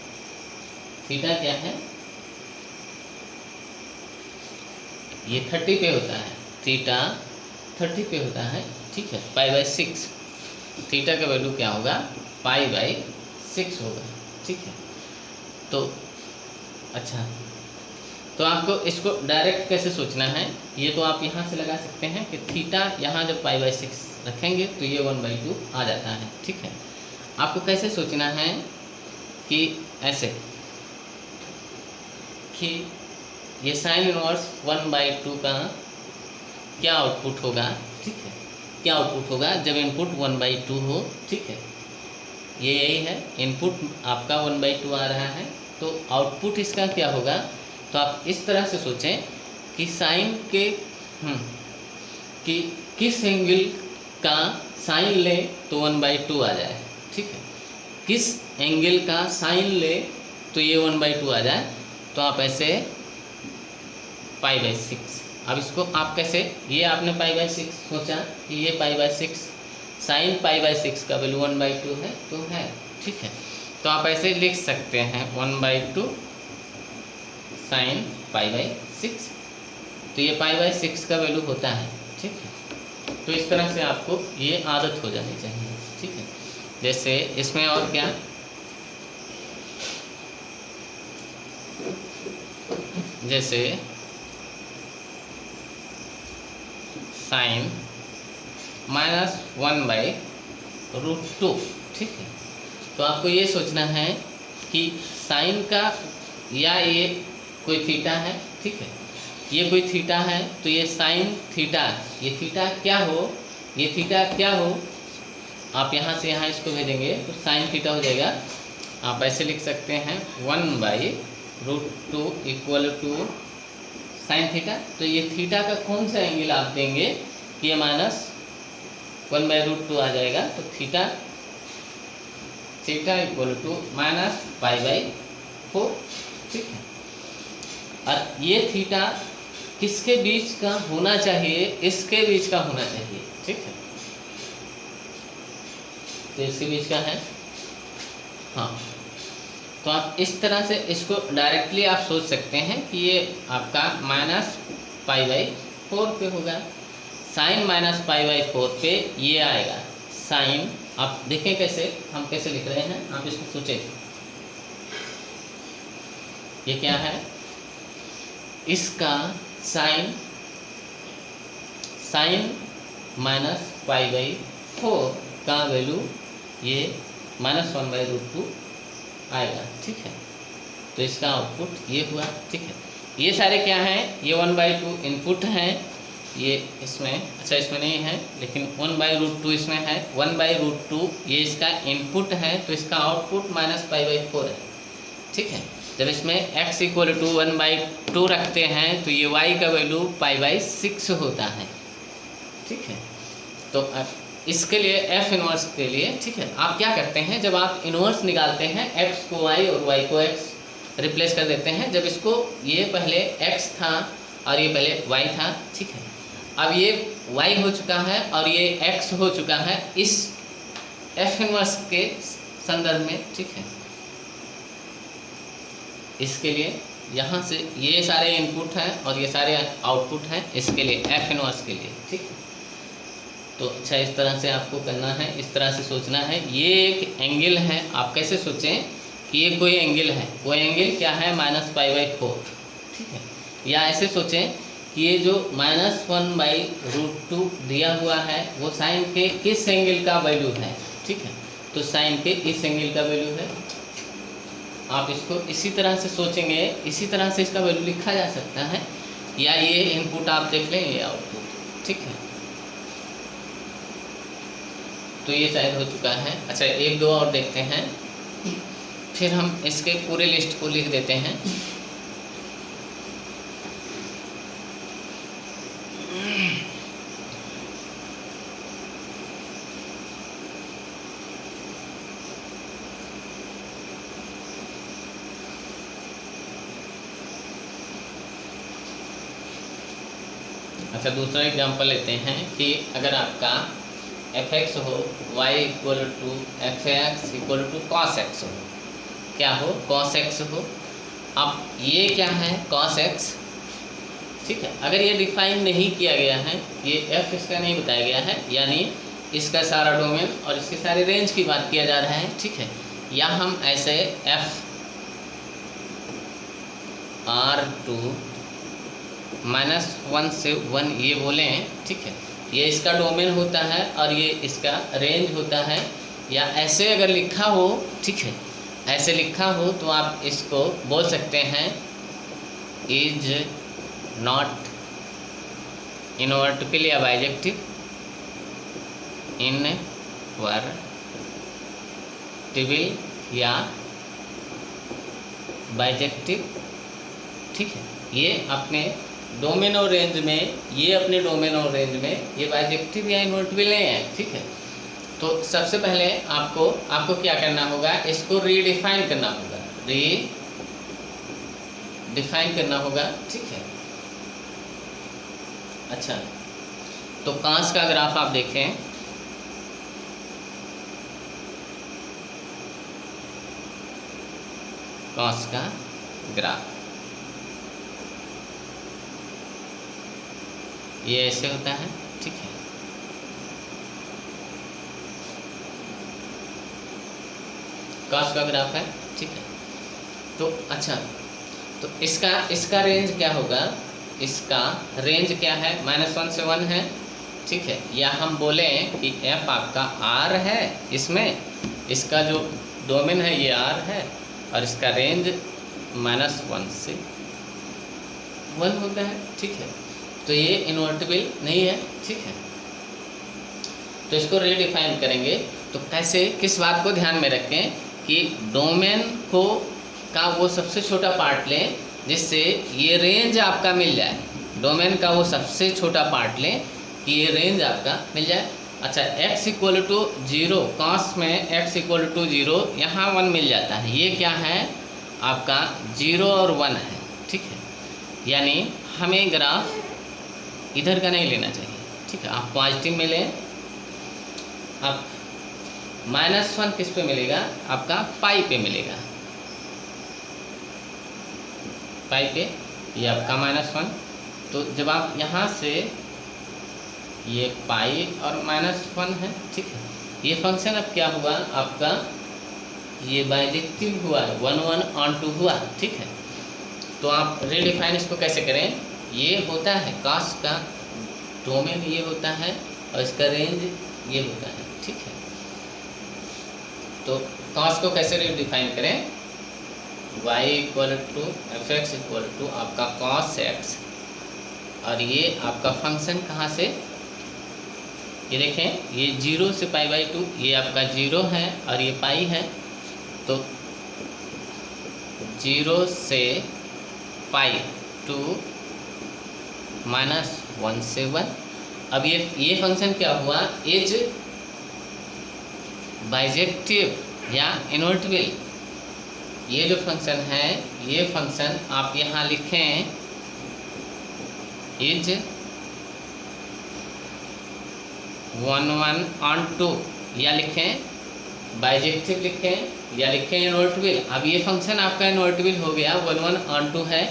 थीटा क्या है, ये 30 पे होता है, थीटा 30 पे होता है, ठीक है। π/6, थीटा का वैल्यू क्या होगा, π/6 होगा, ठीक है। तो अच्छा, तो आपको इसको डायरेक्ट कैसे सोचना है, ये तो आप यहाँ से लगा सकते हैं कि थीटा यहाँ जब π/6 रखेंगे तो ये 1/2 आ जाता है, ठीक है। आपको कैसे सोचना है कि ऐसे कि ये साइन इनवर्स 1/2 का क्या आउटपुट होगा, ठीक है, क्या आउटपुट होगा जब इनपुट 1/2 हो, ठीक है। ये यही है, इनपुट आपका 1/2 आ रहा है, तो आउटपुट इसका क्या होगा। तो आप इस तरह से सोचें कि साइन के कि किस एंगल का साइन ले तो 1/2 आ जाए, ठीक है। किस एंगल का साइन ले तो ये 1/2 आ जाए, तो आप ऐसे π/6, अब इसको आप कैसे, ये आपने π/6 सोचा कि ये π/6 साइन π/6 का वैल्यू 1/2 है, तो है, ठीक है। तो आप ऐसे लिख सकते हैं 1/2 साइन π/6, तो ये π/6 का वैल्यू होता है, ठीक है। तो इस तरह से आपको ये आदत हो जानी चाहिए, ठीक है। जैसे इसमें और क्या, जैसे साइन -1/√2, ठीक है। तो आपको ये सोचना है कि साइन का, या ये कोई थीटा है, ठीक है, ये कोई थीटा है, तो ये साइन थीटा, ये थीटा क्या हो, ये थीटा क्या हो, आप यहाँ से यहाँ इसको भेजेंगे तो साइन थीटा हो जाएगा। आप ऐसे लिख सकते हैं 1/√2 = साइन थीटा। तो ये थीटा का कौन सा एंगल आप देंगे कि ये -1/√2 आ जाएगा, तो थीटा = -π/4, ठीक है। और ये थीटा किसके बीच का होना चाहिए, इसके बीच का होना चाहिए, ठीक है। तो इसके बीच का है, हाँ। तो आप इस तरह से इसको डायरेक्टली आप सोच सकते हैं कि ये आपका -π/4 पे होगा। साइन -π/4 पे ये आएगा साइन, आप देखें कैसे, हम कैसे लिख रहे हैं, आप इसको सोचें। ये क्या है, इसका साइन -π/4 का वैल्यू ये -1/√2 आएगा, ठीक है। तो इसका आउटपुट ये हुआ, ठीक है। ये सारे क्या हैं, ये 1/2 इनपुट हैं, ये इसमें, अच्छा इसमें नहीं है, लेकिन 1/√2 इसमें है। 1/√2 ये इसका इनपुट है, तो इसका आउटपुट -π/4 है, ठीक है। जब इसमें x = 1/2 रखते हैं तो ये y का वैल्यू π/6 होता है, ठीक है। तो इसके लिए f इनवर्स के लिए, ठीक है, आप क्या करते हैं, जब आप इनवर्स निकालते हैं x को y और y को x रिप्लेस कर देते हैं। जब इसको, ये पहले x था और ये पहले y था, ठीक है। अब ये y हो चुका है और ये x हो चुका है इस f इनवर्स के संदर्भ में, ठीक है। इसके लिए यहाँ से ये सारे इनपुट हैं और ये सारे आउटपुट हैं, इसके लिए f इनवर्स के लिए, ठीक है। तो अच्छा, इस तरह से आपको करना है, इस तरह से सोचना है। ये एक एंगल है, आप कैसे सोचें कि ये कोई एंगल है, वो एंगल क्या है, -π/4, ठीक है। या ऐसे सोचें कि ये जो -1/√2 दिया हुआ है वो साइन के किस एंगल का वैल्यू है, ठीक है। तो साइन के इस एंगल का वैल्यू है। आप इसको इसी तरह से सोचेंगे, इसी तरह से इसका वैल्यू लिखा जा सकता है। या ये इनपुट आप देख लें, ये आउटपुट, ठीक है। तो ये शायद हो चुका है। अच्छा, एक दो और देखते हैं, फिर हम इसके पूरे लिस्ट को लिख देते हैं। अच्छा, दूसरा एग्जांपल लेते हैं कि अगर आपका f(x) हो y = f(x) = cos x हो, क्या हो, cos x हो। अब ये क्या है, cos x, ठीक है। अगर ये डिफाइन नहीं किया गया है, ये f इसका नहीं बताया गया है, यानी इसका सारा डोमेन और इसके सारे रेंज की बात किया जा रहा है, ठीक है। या हम ऐसे f R2 -1 से 1 ये बोलें, ठीक है। ये इसका डोमेन होता है और ये इसका रेंज होता है। या ऐसे अगर लिखा हो, ठीक है, ऐसे लिखा हो तो आप इसको बोल सकते हैं इज नॉट इनवर्टिबल या बाइजेक्टिव, इनवर्टिबल या बाइजेक्टिव, ठीक है। ये अपने डोमेन और रेंज में, ये अपने डोमेन और रेंज में ये बाइजेक्टिव या इनवर्टिबल नहीं है, ठीक है। तो सबसे पहले आपको क्या करना होगा, इसको रीडिफाइन करना होगा, रीडिफाइन करना होगा, ठीक है। अच्छा, तो कांस का ग्राफ आप देखें, कांस का ग्राफ ये ऐसे होता है, ठीक है। कांस का ग्राफ है, ठीक है। तो अच्छा, तो इसका रेंज क्या होगा, इसका रेंज क्या है, -1 से 1 है, ठीक है। या हम बोलें कि f आपका R है, इसमें इसका जो डोमेन है ये R है और इसका रेंज -1 से 1 होता है, ठीक है। तो ये इनवर्टिबल नहीं है, ठीक है। तो इसको रीडिफाइन करेंगे तो कैसे, किस बात को ध्यान में रखें कि डोमेन को का वो सबसे छोटा पार्ट लें जिससे ये रेंज आपका मिल जाए। डोमेन का वो सबसे छोटा पार्ट लें कि ये रेंज आपका मिल जाए। अच्छा, x = 0, कांस में x = 0, यहाँ 1 मिल जाता है। ये क्या है आपका 0 और 1 है, ठीक है। यानी हमें ग्राफ इधर का नहीं लेना चाहिए, ठीक है। आप पॉजिटिव में लें। अब -1 किस पे मिलेगा, आपका पाई पे मिलेगा, पाई पे, ये आपका -1। तो जब आप यहाँ से ये पाई और -1 है, ठीक है। ये फंक्शन अब क्या हुआ आपका, ये बाइजेक्टिव हुआ, 1/1 हुआ, ठीक है। तो आप रीडिफाइन इसको कैसे करें, ये होता है कांस का डोमेन, ये होता है और इसका रेंज ये होता है, ठीक है। तो कांस को कैसे रीडिफाइन करें, y = f(x) = आपका cos x, और ये आपका फंक्शन कहाँ से, ये देखें, ये 0 से π/2, ये आपका 0 है और ये पाई है। तो 0 से π/2 -1 से 1। अब ये फंक्शन क्या हुआ, इज बाइजेक्टिव या इनवर्टिबल। ये जो फंक्शन है, ये फंक्शन आप यहाँ लिखें इज 1/2, या लिखें बाइजेक्टिव, लिखें या लिखें इनवर्टिबल। अब ये फंक्शन आपका इनवर्टिबल हो गया, 1/2 है,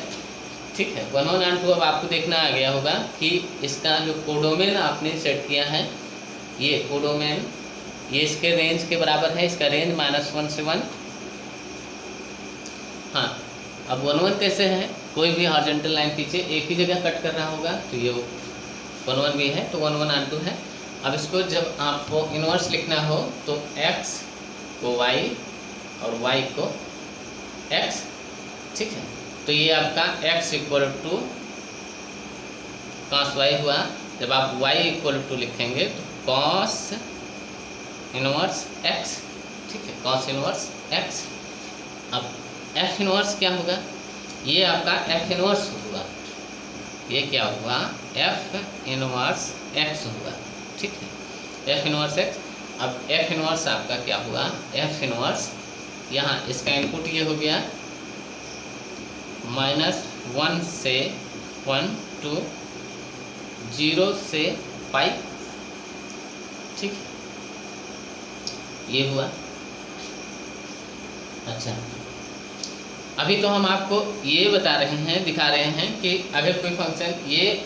ठीक है। 1/2 अब आपको देखना आ गया होगा कि इसका जो कोडोमेन आपने सेट किया है, ये कोडोमेन, ये इसके रेंज के बराबर है, इसका रेंज -1 से 1। हाँ, अब 1/1 कैसे है, कोई भी हॉरिजॉन्टल लाइन पीछे एक ही जगह कट कर रहा होगा, तो ये 1/1 भी है, तो 1/2 है। अब इसको जब आपको इन्वर्स लिखना हो तो x को y और y को x, ठीक है। तो ये आपका x = cos y हुआ। जब आप y = लिखेंगे तो cos इनवर्स x, ठीक है, cos इनवर्स x। अब f इनवर्स क्या होगा, ये आपका f इनवर्स हुआ, ये क्या हुआ, f इनवर्स x हुआ, ठीक है, f इनवर्स x। अब f इनवर्स आपका क्या हुआ, f इनवर्स, यहाँ इसका इनपुट ये हो गया -1 से 1 to 0 से पाई, ठीक, ये हुआ। अच्छा, अभी तो हम आपको ये बता रहे हैं, दिखा रहे हैं कि अगर कोई फंक्शन, ये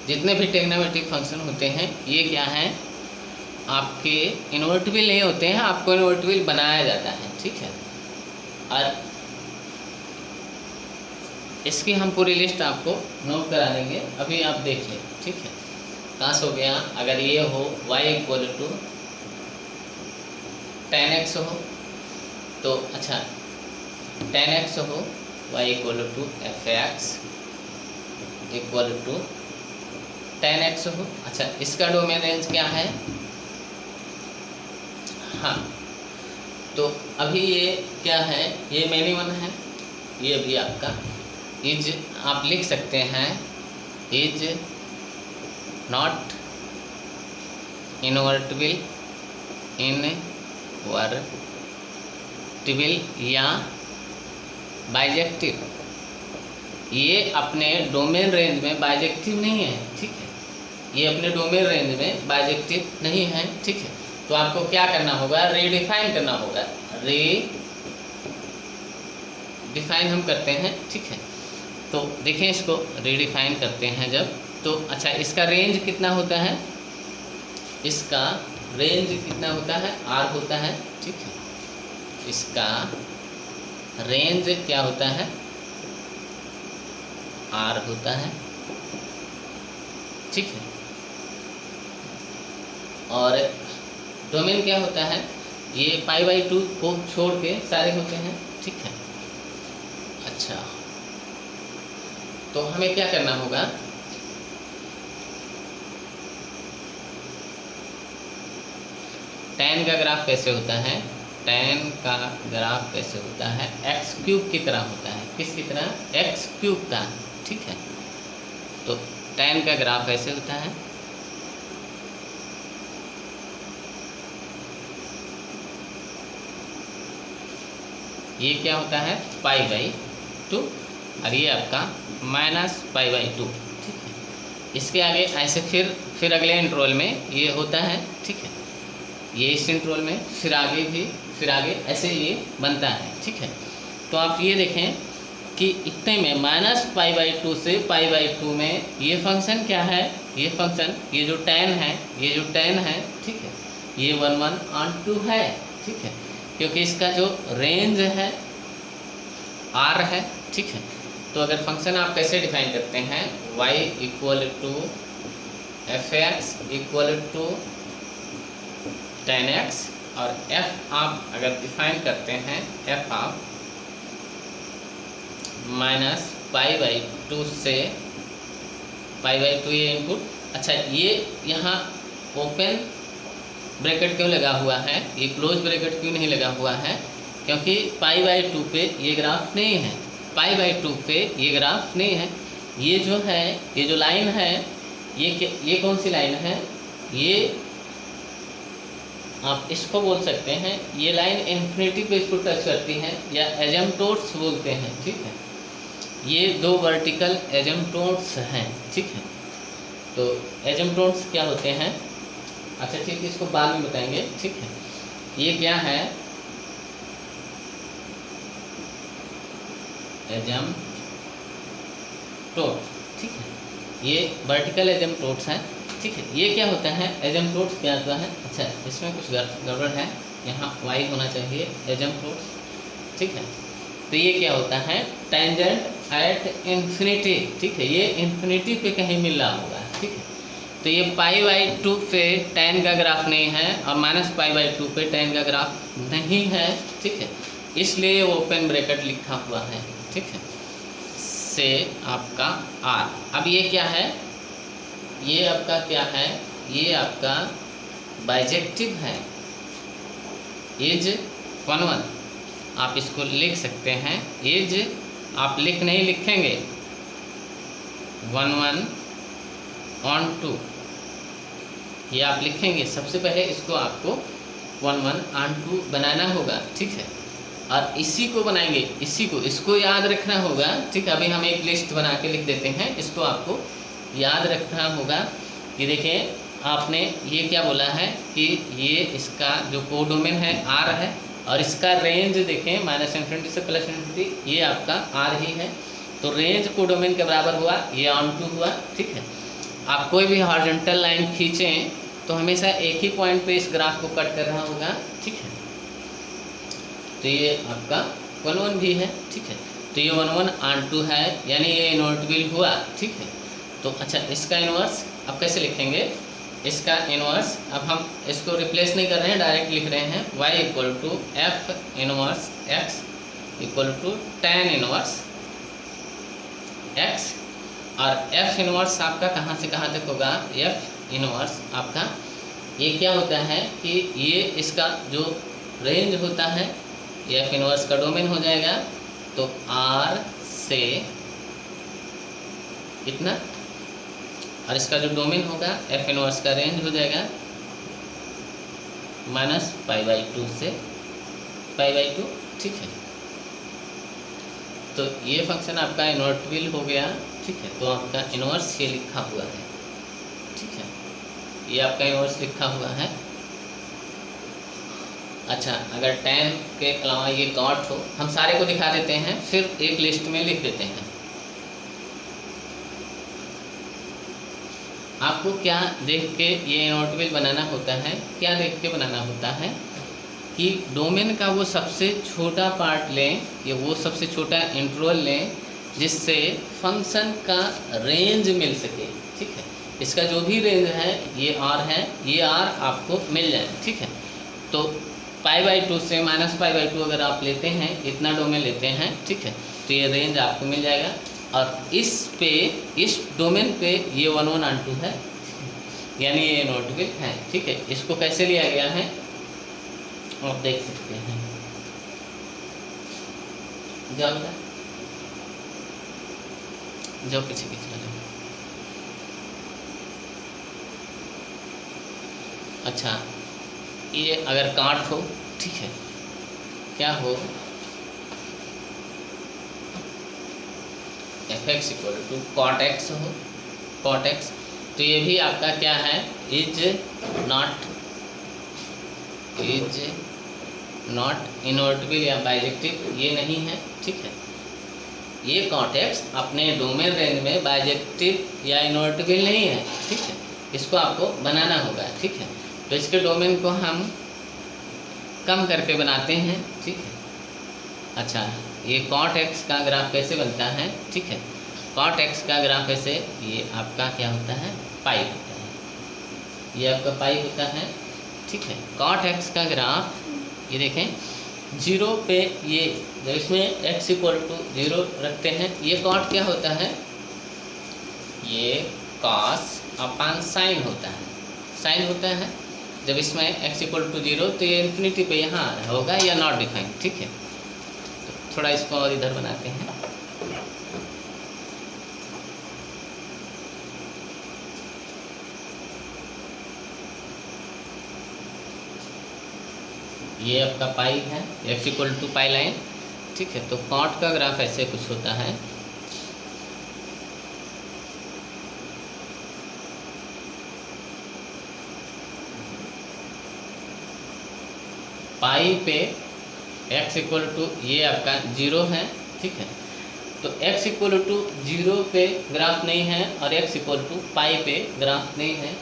जितने भी ट्रिग्नोमेट्रिक फंक्शन होते हैं ये क्या है, आपके इन्वर्टिबल नहीं होते हैं, आपको इन्वर्टिबल बनाया जाता है, ठीक है। और इसकी हम पूरी लिस्ट आपको नोट करा देंगे, अभी आप देख लें, ठीक है। कहाँ से हो गया, अगर ये हो y equal to tan x हो तो, अच्छा tan x हो, y equal to f(x) equal to tan x हो। अच्छा, इसका डोमेन रेंज क्या है, हाँ, तो अभी ये क्या है, ये मिनिमम है, ये भी आपका इज, आप लिख सकते हैं इज नॉट इनवर्टिबल या बाइजेक्टिव। ये अपने डोमेन रेंज में बाइजेक्टिव नहीं है, ठीक है, ये अपने डोमेन रेंज में बाइजेक्टिव नहीं है, ठीक है। तो आपको क्या करना होगा, रीडिफाइन करना होगा, रीडिफाइन हम करते हैं, ठीक है। तो देखें, इसको रीडिफाइन करते हैं जब, तो अच्छा, इसका रेंज कितना होता है, इसका रेंज कितना होता है, r होता है, ठीक है। इसका रेंज क्या होता है, r होता है, ठीक है। और डोमेन क्या होता है, ये π/2 को छोड़ के सारे होते हैं, ठीक है। अच्छा, तो हमें क्या करना होगा, tan का ग्राफ कैसे होता है, tan का ग्राफ कैसे होता है, x³ की तरह होता है, किसकी तरह, x³ का, ठीक है। तो tan का ग्राफ ऐसे होता है, ये क्या होता है π/2 और ये आपका -π/2, ठीक है। इसके आगे ऐसे फिर अगले इंटरवल में ये होता है, ठीक है, ये इस इंटरवल में फिर आगे भी, फिर आगे ऐसे ये बनता है, ठीक है। तो आप ये देखें कि इतने में -π/2 से π/2 में ये फंक्शन क्या है, ये फंक्शन, ये जो tan है, ये जो tan है, ठीक है, ये 1/2 है, ठीक है, क्योंकि इसका जो रेंज है r है, ठीक है। तो अगर फंक्शन आप कैसे डिफाइन करते हैं, y equal to f(x) equal to tan x, और f आप अगर डिफाइन करते हैं, f आप -π/2 से π/2 ये इनपुट। अच्छा, ये यहाँ ओपन ब्रैकेट क्यों लगा हुआ है, ये क्लोज ब्रैकेट क्यों नहीं लगा हुआ है, क्योंकि π/2 पे ये ग्राफ नहीं है, π/2 पे ये ग्राफ नहीं है। ये जो है, ये जो लाइन है, ये कौन सी लाइन है, ये आप इसको बोल सकते हैं, ये लाइन इन्फिनिटी पे इसको टच करती है, या एजम्पटोट्स बोलते हैं, ठीक है। ये दो वर्टिकल एजम्पटोट्स हैं, ठीक है। तो एजम्पटोट्स क्या होते हैं, अच्छा ठीक है, इसको बाद में बताएंगे, ठीक है। ये क्या है, एजम्पटोट, ठीक है, ये वर्टिकल एजम्पटोट्स हैं, ठीक है। ये क्या होता है, एजम्पटोट्स क्या होता है, अच्छा इसमें कुछ गड़बड़ है, यहाँ y होना चाहिए एजम्पटोट्स, ठीक है। तो ये क्या होता है, टेंजेंट एट इन्फिनिटी, ठीक है, ये इन्फिनिटी पे कहीं मिल रहा होगा, ठीक है। तो ये π/2 पे tan का ग्राफ नहीं है, और -π/2 पे tan का ग्राफ नहीं है, ठीक है, इसलिए ओपन ब्रैकेट लिखा हुआ है, ठीक है, से आपका r। अब ये क्या है, ये आपका क्या है, ये आपका बाइजेक्टिव है, इज 1/1, आप इसको लिख सकते हैं, इज आप नहीं लिखेंगे 1/1/2, ये आप लिखेंगे, सबसे पहले इसको आपको 1/1/2 बनाना होगा, ठीक है। और इसी को बनाएंगे, इसको याद रखना होगा, ठीक है। अभी हम एक लिस्ट बना के लिख देते हैं, इसको आपको याद रखना होगा कि देखिए आपने ये क्या बोला है कि ये इसका जो कोडोमेन है आर है और इसका रेंज देखें -∞ से +∞, ये आपका आर ही है। तो रेंज कोडोमेन के बराबर हुआ, ये ऑन टू हुआ, ठीक है। आप कोई भी हॉरिजॉन्टल लाइन खींचें तो हमेशा एक ही पॉइंट पे इस ग्राफ को कट कर रहा होगा, ठीक है। तो ये आपका 1 1 भी है, ठीक है। तो ये 1 1 ऑन टू है, यानी ये इन्वर्टिबल हुआ, ठीक है। तो अच्छा, इसका इन्वर्स अब कैसे लिखेंगे? इसका इन्वर्स अब हम इसको रिप्लेस नहीं कर रहे हैं, डायरेक्ट लिख रहे हैं y = f inverse x = tan inverse x। और f इन्वर्स आपका कहाँ से कहाँ तक होगा? f इन्वर्स आपका ये क्या होता है कि ये इसका जो रेंज होता है, ये f इन्वर्स का डोमेन हो जाएगा। तो r से इतना, और इसका जो डोमेन होगा f इन्वर्स का रेंज हो जाएगा -π/2 से π/2, ठीक है। तो ये फंक्शन आपका इन्वर्टिबल हो गया, ठीक है। तो आपका इन्वर्स ये लिखा हुआ है, ठीक है। ये आपका इन्वर्स लिखा हुआ है। अच्छा, अगर tan के अलावा ये कॉट हो, हम सारे को दिखा देते हैं, फिर एक लिस्ट में लिख देते हैं। आपको क्या देख के ये इन्वर्टिबल बनाना होता है? क्या देख के बनाना होता है कि डोमेन का वो सबसे छोटा पार्ट लें, या वो सबसे छोटा इंटरवल लें जिससे फंक्शन का रेंज मिल सके, ठीक है। इसका जो भी रेंज है ये आर है, ये आर आपको मिल जाए, ठीक है। तो π/2 से -π/2 अगर आप लेते हैं, इतना डोमेन लेते हैं, ठीक है, तो ये रेंज आपको मिल जाएगा। और इस डोमेन पे ये 1 1 ऑन टू है, यानी ये इन्वर्टिबल है, ठीक है। इसको कैसे लिया गया है आप देख सकते हैं। जाओ बेटा, जाओ पीछे पीछे जाओ। अच्छा, ये अगर काट हो, ठीक है, क्या हो? fx = cot x हो, cot x। तो ये भी आपका क्या है? इज नॉट इन्वर्टिबल या बाइजेक्टिव, ये नहीं है, ठीक है। ये cot x अपने डोमेन रेंज में बाइजेक्टिव या इन्वर्टिबल नहीं है, ठीक है। इसको आपको बनाना होगा, ठीक है। तो इसके डोमेन को हम कम करके बनाते हैं, ठीक है। अच्छा, ये cot x का ग्राफ कैसे बनता है, ठीक है। cot x का ग्राफ ऐसे, ये आपका क्या होता है? पाई होता है, ये आपका पाई होता है, ठीक है। cot x का ग्राफ ये देखें, 0 पे ये जब इसमें x = 0 रखते हैं, ये cot क्या होता है? ये cos/sin होता है, साइन होता है। जब इसमें x = 0 तो ये इन्फिनिटी पे यहाँ आ रहा होगा या नॉट डिफाइन, ठीक है। तो थोड़ा इसको और इधर बनाते हैं। ये आपका पाई है, x = पाई लाइन, ठीक है। तो cot का ग्राफ ऐसे कुछ होता है। पाई पे x = ये आपका 0 है, ठीक है। तो x = 0 पे ग्राफ नहीं है और x = पाई पे ग्राफ नहीं है।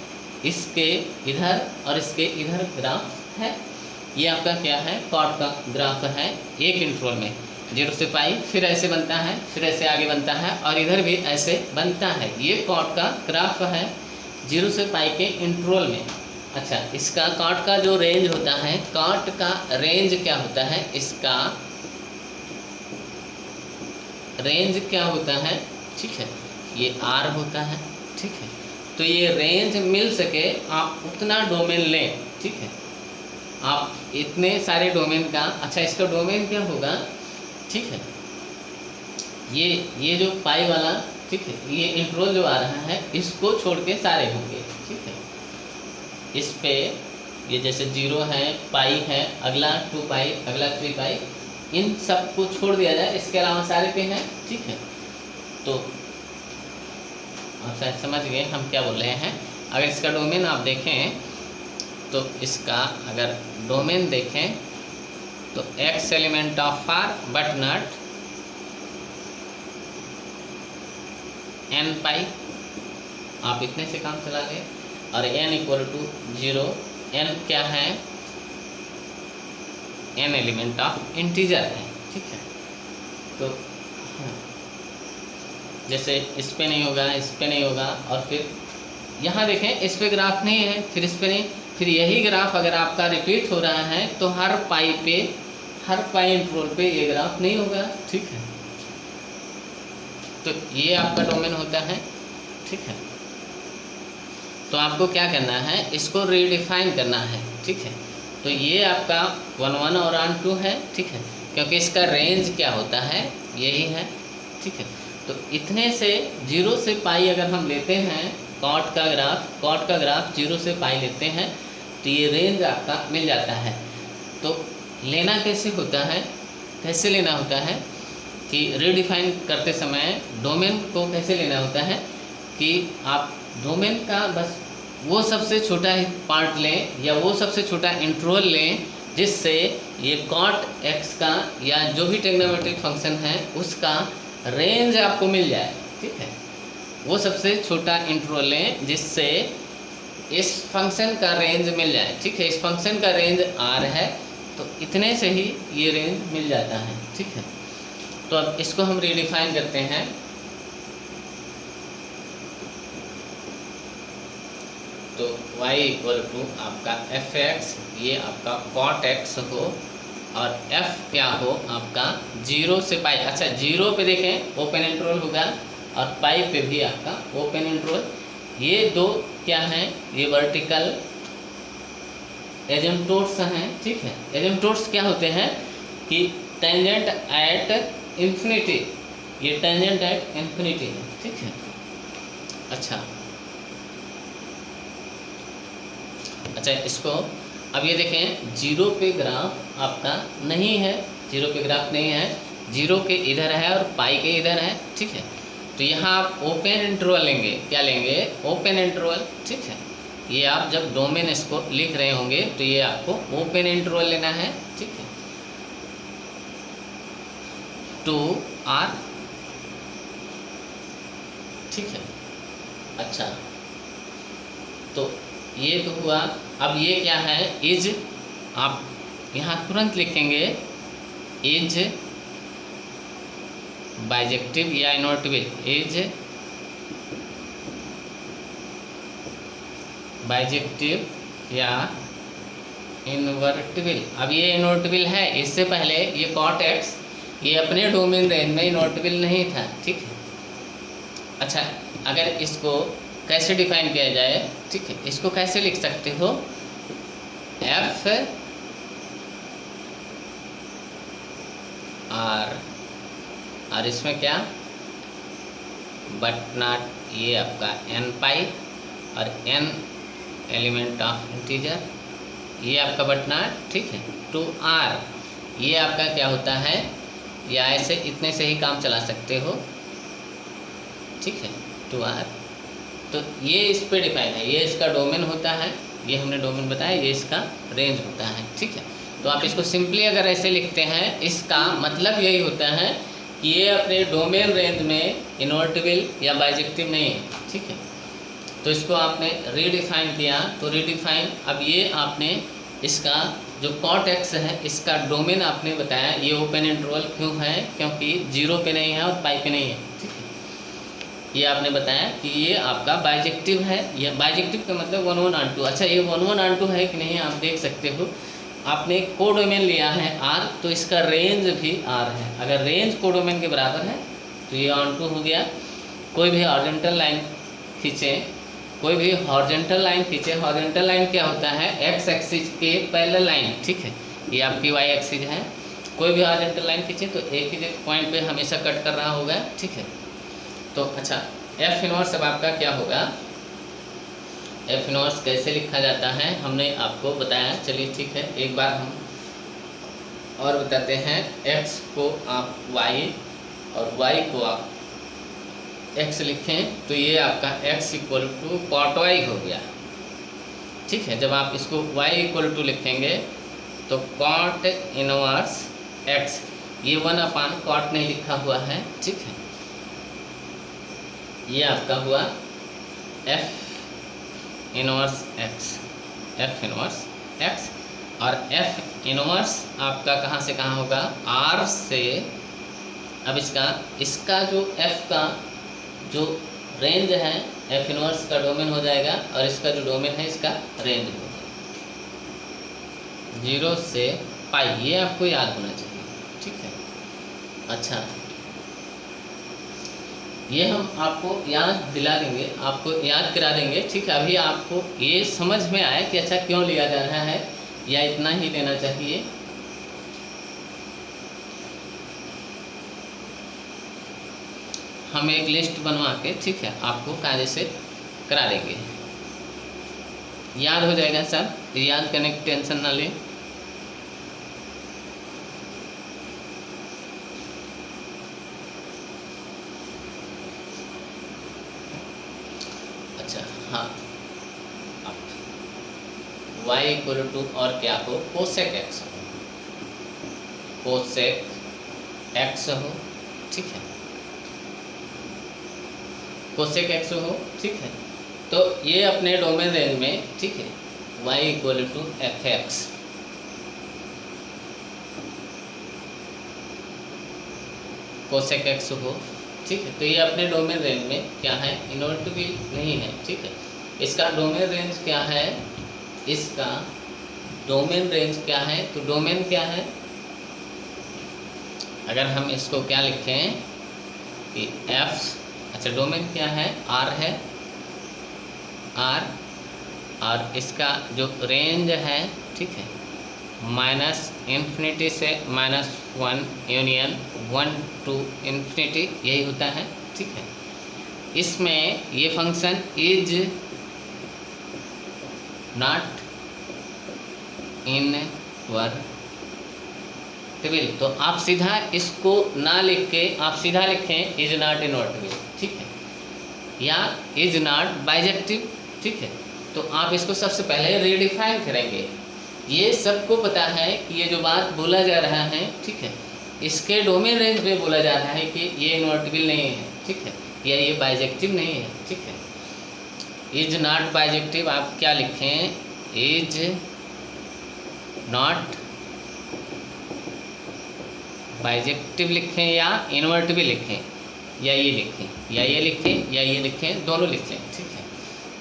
इसके इधर और इसके इधर ग्राफ है। ये आपका क्या है? cot का ग्राफ है एक इंटरवल में, 0 से पाई, फिर ऐसे बनता है, फिर ऐसे आगे बनता है और इधर भी ऐसे बनता है। ये cot का ग्राफ है 0 से पाई के इंटरवल में। अच्छा, इसका cot का जो रेंज होता है, cot का रेंज क्या होता है? इसका रेंज क्या होता है? ठीक है, ये R होता है, ठीक है। तो ये रेंज मिल सके आप उतना डोमेन लें, ठीक है। आप इतने सारे डोमेन का, अच्छा इसका डोमेन क्या होगा, ठीक है। ये जो पाई वाला, ठीक है, ये इंटरवल जो आ रहा है इसको छोड़ के सारे होंगे, ठीक है। इस पे ये जैसे 0 है, पाई है, अगला 2 पाई, अगला 3 पाई, इन सब को छोड़ दिया जाए, इसके अलावा सारे पे हैं, ठीक है। तो आप शायद समझ गए हम क्या बोल रहे हैं। अगर इसका डोमेन आप देखें तो इसका अगर डोमेन देखें तो x element of R but not n pi, आप इतने से काम चला लें। और n इक्वल टू 0, n क्या है, n एलिमेंट ऑफ इंटीजर है, ठीक है। तो जैसे इस पे नहीं होगा, इस पे नहीं होगा, और फिर यहाँ देखें इस पे ग्राफ नहीं है, फिर इस पे नहीं, फिर यही ग्राफ अगर आपका रिपीट हो रहा है तो हर पाई इंटरवल पे ये ग्राफ नहीं होगा, ठीक है। तो ये आपका डोमेन होता है, ठीक है। तो आपको क्या करना है, इसको रीडिफाइन करना है, ठीक है। तो ये आपका 1 1 और 1 2 है, ठीक है, क्योंकि इसका रेंज क्या होता है, यही है, ठीक है। तो इतने से 0 से पाई अगर हम लेते हैं कॉट का ग्राफ 0 से पाई लेते हैं तो ये रेंज आपका मिल जाता है। तो लेना कैसे होता है, कैसे लेना होता है कि रीडिफाइन करते समय डोमेन को कैसे लेना होता है कि आप डोमेन का बस वो सबसे छोटा पार्ट लें या वो सबसे छोटा इंटरवल लें जिससे ये कॉट एक्स का या जो भी ट्रिग्नोमेट्रिक फंक्शन है उसका रेंज आपको मिल जाए, ठीक है। वो सबसे छोटा इंटरवल लें जिससे इस फंक्शन का रेंज मिल जाए, ठीक है। इस फंक्शन का रेंज r है तो इतने से ही ये रेंज मिल जाता है, ठीक है। तो अब इसको हम रीडिफाइन करते हैं। तो y इक्वल टू आपका fx, ये आपका cot x हो और f क्या हो आपका 0 से पाई। अच्छा 0 पे देखें ओपन इंटरवल होगा और पाई पे भी आपका ओपन इंटरवल। ये दो क्या हैं, ये वर्टिकल एजेंटोट्स हैं, ठीक है। एजेंटोट्स क्या होते हैं कि टेंजेंट एट इन्फिनिटी, ये टेंजेंट एट इन्फिनिटी है, ठीक है। अच्छा इसको अब ये देखें 0 पे ग्राफ आपका नहीं है, 0 पे ग्राफ नहीं है, 0 के इधर है और पाई के इधर है, ठीक है। तो यहाँ आप ओपन इंटरवल लेंगे, क्या लेंगे, ओपन इंटरवल, ठीक है। ये आप जब डोमेन इसको लिख रहे होंगे तो ये आपको ओपन इंटरवल लेना है, ठीक है, 2r, ठीक है। अच्छा तो ये तो हुआ। अब ये क्या है, इज, आप यहाँ तुरंत लिखेंगे इज बाइजेक्टिव या इनवर्टिबल, इज बाइजेक्टिव या इनवर्टिबल। अब ये इनवर्टिबल है, इससे पहले ये कॉट एक्स ये अपने डोमेन रेंज में इनवर्टिबल नहीं था, ठीक है। अच्छा अगर इसको कैसे डिफाइन किया जाए, ठीक है, इसको कैसे लिख सकते हो, एफ आर, और इसमें क्या बट नॉट, ये आपका n पाई और n एलिमेंट ऑफ इंटीजर, ये आपका बट नॉट, ठीक है, 2r, ये आपका क्या होता है, या ऐसे इतने से ही काम चला सकते हो, ठीक है, 2r। तो ये इस पे डिफाइन है, ये इसका डोमेन होता है, ये हमने डोमेन बताया, ये इसका रेंज होता है, ठीक है। तो आप इसको सिंपली अगर ऐसे लिखते हैं, इसका मतलब यही होता है कि ये अपने डोमेन रेंज में इनवर्टिबल या बाइजेक्टिव नहीं है, ठीक है। तो इसको आपने रीडिफाइन किया, तो रीडिफाइन, अब ये आपने इसका जो कॉट एक्स है इसका डोमेन आपने बताया, ये ओपन इंटरवल क्यों है, क्योंकि 0 पे नहीं है और पाई पे नहीं है, ठीक है। ये आपने बताया कि ये आपका बाइजेक्टिव है, ये बाइजेक्टिव का मतलब 1 1 और 2। अच्छा ये 1 1 और 2 है कि नहीं आप देख सकते हो, आपने कोडोमेन लिया है r, तो इसका रेंज भी r है। अगर रेंज कोडोमेन के बराबर है तो ये ऑन टू हो गया। कोई भी हॉरिजॉन्टल लाइन खींचें, कोई भी हॉरिजॉन्टल लाइन खींचे, हॉरिजॉन्टल लाइन क्या होता है, एक्स एक्सिस के पैरेलल लाइन, ठीक है, ये आपकी वाई एक्सिस है। कोई भी हॉरिजॉन्टल लाइन खींचे तो एक ही पॉइंट पे हमेशा कट कर रहा होगा, ठीक है। तो अच्छा एफ इनवर्स अब आपका क्या होगा, एफ इनवर्स कैसे लिखा जाता है हमने आपको बताया, चलिए ठीक है, एक बार हम और बताते हैं। एक्स को आप वाई और वाई को आप एक्स लिखें तो ये आपका x equal to cot y हो गया। ठीक है, जब आप इसको वाई इक्वल टू लिखेंगे तो कॉट इनवर्स एक्स, ये 1 कॉट नहीं लिखा हुआ है। ठीक है, ये आपका हुआ F inverse x, F inverse x. और एफ इनवर्स आपका कहाँ से कहाँ होगा, आर से। अब इसका जो एफ का जो रेंज है, एफ इनवर्स का डोमेन हो जाएगा और इसका जो डोमेन है इसका रेंज हो जाएगा 0 से पाई। ये आपको याद होना चाहिए। ठीक है, अच्छा ये हम आपको याद दिला देंगे, आपको याद करा देंगे। ठीक है, अभी आपको ये समझ में आए कि अच्छा क्यों लिया जा रहा है या इतना ही लेना चाहिए। हम एक लिस्ट बनवा के, ठीक है, आपको कायदे से करा देंगे, याद हो जाएगा सब। याद करने की टेंशन ना लें। अच्छा हाँ, अब y इक्वल टू और क्या हो, कोसेक एक्स हो, कोसेक एक्स हो। ठीक है, कोसेक एक्स हो। ठीक है, तो ये अपने डोमेन रेंज में, ठीक है, y equal to f x, cosec x हो। ठीक है, तो ये अपने डोमेन रेंज में क्या है, इनवर्टिबल नहीं है। ठीक है, इसका डोमेन रेंज क्या है, इसका डोमेन रेंज क्या है, तो डोमेन क्या है, अगर हम इसको क्या लिखें कि एफ, अच्छा डोमेन क्या है, आर है, आर, और इसका जो रेंज है, ठीक है, -∞ से -1 यूनियन 1 to ∞, यही होता है। ठीक है, इसमें ये फंक्शन इज नॉट इनवर्टिबल, तो आप सीधा इसको ना लिख के आप सीधा लिखें इज नॉट इनवर्टिबल। ठीक है, या इज नॉट बाइजेक्टिव। ठीक है, तो आप इसको सबसे पहले रीडिफाइन करेंगे। ये सबको पता है कि ये जो बात बोला जा रहा है, ठीक है, इसके डोमेन रेंज में बोला जा रहा है कि ये इनवर्टिबल नहीं है। ठीक है, या ये बाइजेक्टिव नहीं है। ठीक है, इज नॉट बाइजेक्टिव आप क्या लिखें, इज नॉट बाइजेक्टिव लिखें या इनवर्टिबल लिखें, या ये लिखें, या ये लिखें, या ये लिखें, दोनों लिखें। ठीक है,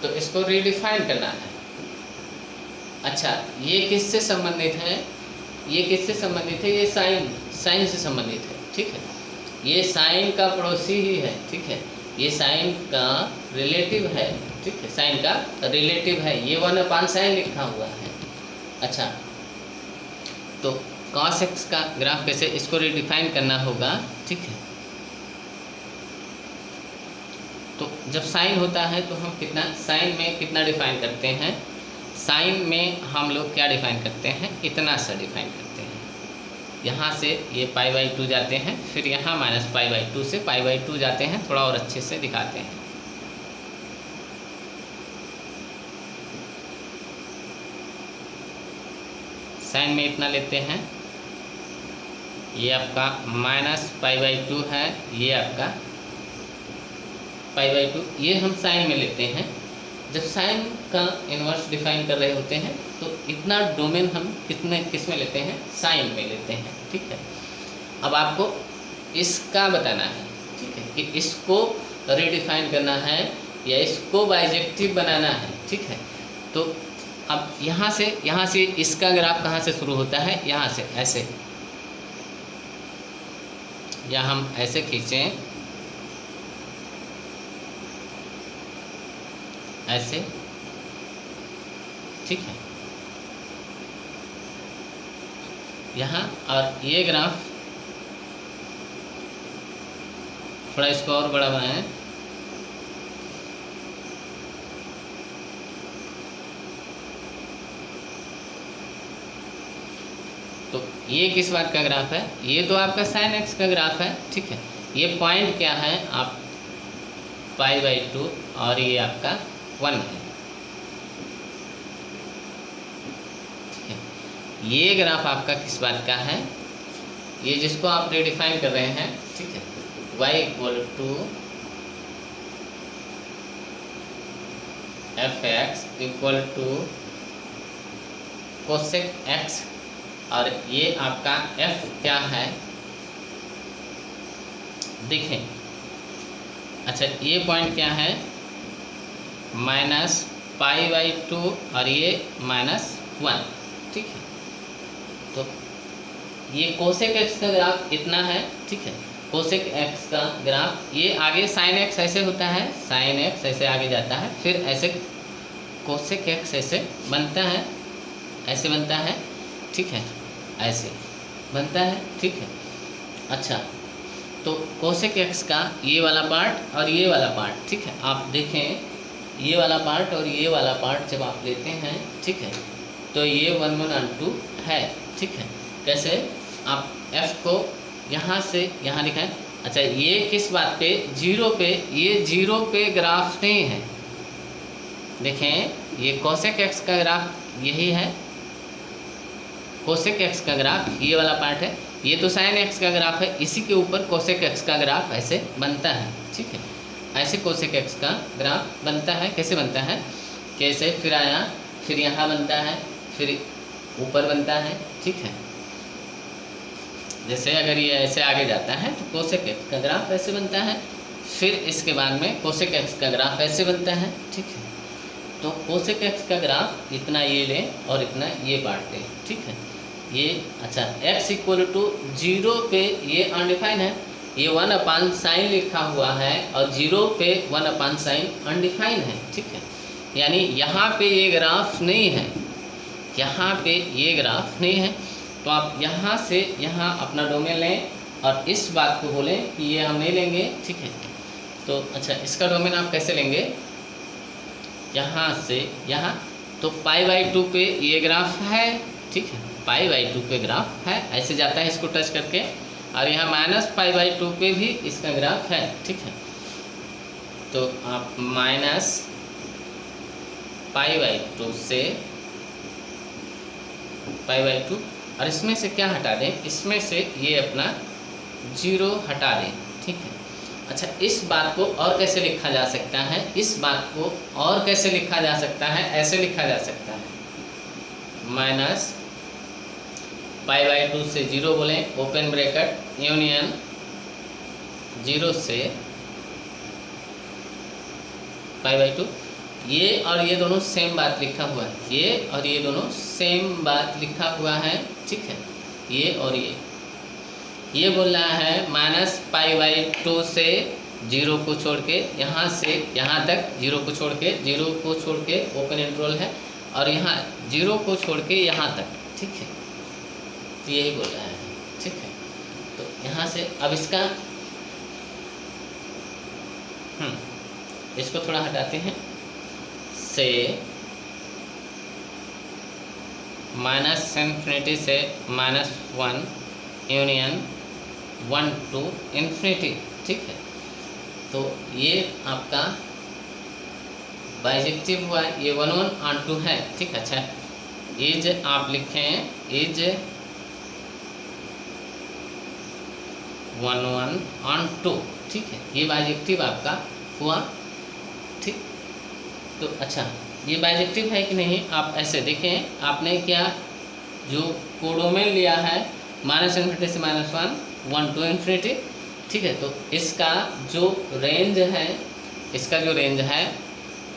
तो इसको रीडिफाइन करना है। अच्छा, ये किससे संबंधित है, ये किससे संबंधित है, ये साइन से संबंधित है। ठीक है, ये साइन का पड़ोसी ही है। ठीक है, ये साइन का रिलेटिव है। ठीक है, साइन का रिलेटिव है, ये 1/sin लिखा हुआ है। अच्छा, तो cos x का ग्राफ कैसे, इसको रिडिफाइन करना होगा। ठीक है, तो जब साइन होता है तो हम कितना, साइन में कितना डिफाइन करते हैं, साइन में हम लोग क्या डिफाइन करते हैं, इतना सा डिफाइन करते हैं। यहाँ से ये π/2 जाते हैं, फिर यहाँ -π/2 से π/2 जाते हैं। थोड़ा और अच्छे से दिखाते हैं। साइन में इतना लेते हैं, ये आपका -π/2 है, ये आपका π/2, ये हम साइन में लेते हैं। जब साइन का इन्वर्स डिफाइन कर रहे होते हैं तो इतना डोमेन हम किस में लेते हैं, साइन में लेते हैं। ठीक है, अब आपको इसका बताना है। ठीक है, कि इसको रीडिफाइन करना है या इसको बाइजेक्टिव बनाना है। ठीक है, तो अब यहाँ से इसका ग्राफ कहाँ से शुरू होता है, यहाँ से ऐसे, या हम ऐसे खींचें, ऐसे। ठीक है, यहाँ, और ये ग्राफ थोड़ा इसको और बड़ा बनाएं, तो ये किस बात का ग्राफ है, ये तो आपका sin x का ग्राफ है। ठीक है, ये पॉइंट क्या है, आप π/2 और ये आपका 1 है। ठीक है, ये ग्राफ आपका किस बात का है, ये जिसको आप रिडिफाइन कर रहे हैं, ठीक है, y = fx = cosec x, और ये आपका f क्या है देखें। अच्छा, ये पॉइंट क्या है, -π/2 और ये -1। ठीक है, तो ये कोसेक एक्स का ग्राफ इतना है। ठीक है, कोसेक एक्स का ग्राफ, ये आगे साइन एक्स ऐसे होता है, साइन एक्स ऐसे आगे जाता है, फिर ऐसे कोसेक एक्स ऐसे बनता है, ऐसे बनता है। ठीक है, ऐसे बनता है। ठीक है, अच्छा, तो कोसेक एक्स का ये वाला पार्ट और ये वाला पार्ट, ठीक है, आप देखें ये वाला पार्ट और ये वाला पार्ट जब आप लेते हैं, ठीक है, तो ये 1 1 और 2 है। ठीक है, कैसे आप f को यहाँ से यहाँ लिखें। अच्छा, ये किस बात पे, 0 पे, ये 0 पे ग्राफ नहीं है। देखें, ये कोसेक एक्स का ग्राफ यही है, कोसेक एक्स का ग्राफ ये वाला पार्ट है, ये तो साइन एक्स का ग्राफ है, इसी के ऊपर कोसेक एक्स का ग्राफ ऐसे बनता है। ठीक है, ऐसे कोसेक एक्स का ग्राफ बनता है। कैसे बनता है, कैसे, फिर आया, फिर यहाँ बनता है, फिर ऊपर बनता है। ठीक है, जैसे अगर ये ऐसे आगे जाता है तो कोसेक एक्स का ग्राफ ऐसे बनता है, फिर इसके बाद में कोसेक एक्स का ग्राफ ऐसे बनता है। ठीक है, तो कोसेक एक्स का ग्राफ इतना ये लें और इतना ये बांट लें। ठीक है, ये अच्छा x = 0 पे ये अनडिफाइन है, ये 1/sin लिखा हुआ है, और 0 पे 1/sin अनडिफाइन है। ठीक है, यानी यहाँ पे ये ग्राफ नहीं है, यहाँ पे ये ग्राफ नहीं है। तो आप यहाँ से यहाँ अपना डोमेन लें और इस बात को बोलें कि ये हम नहीं लेंगे। ठीक है, तो अच्छा, इसका डोमेन आप कैसे लेंगे, यहाँ से यहाँ, तो π/2 पे ये ग्राफ है। ठीक है, π/2 पे ग्राफ है, ऐसे जाता है इसको टच करके, और यहाँ -π/2 पे भी इसका ग्राफ है। ठीक है, तो आप -π/2 से π/2, और इसमें से क्या हटा दें, इसमें से ये अपना 0 हटा दें। ठीक है, अच्छा, इस बात को और कैसे लिखा जा सकता है, इस बात को और कैसे लिखा जा सकता है, ऐसे लिखा जा सकता है, -π/2 से 0 बोलें, ओपन ब्रैकेट, यूनियन 0 से π/2, ये और ये दोनों सेम बात लिखा हुआ है, ये और ये दोनों सेम बात लिखा हुआ है। ठीक है, ये और ये बोल रहा है -π/2 से 0 को छोड़ के, यहाँ से यहाँ तक 0 को छोड़ के ओपन इंटरवल है, और यहाँ 0 को छोड़ के यहाँ तक। ठीक है, तो यही बोल रहा है। ठीक है, तो यहाँ से अब इसका इसको थोड़ा हटाते हैं, से -∞ से -1 यूनियन 1 to ∞। ठीक है, तो ये आपका बाइजेक्टिव हुआ, ये 1 1 और 2 है। ठीक है, अच्छा, इज आप लिखें, इज 1 1 और 2। ठीक है, ये बाइजेक्टिव आपका हुआ। ठीक, तो अच्छा, ये बाइजेक्टिव है कि नहीं, आप ऐसे देखें, आपने क्या जो कोडोमेन लिया है -∞ से -1 1 to ∞। ठीक है, तो इसका जो रेंज है, इसका जो रेंज है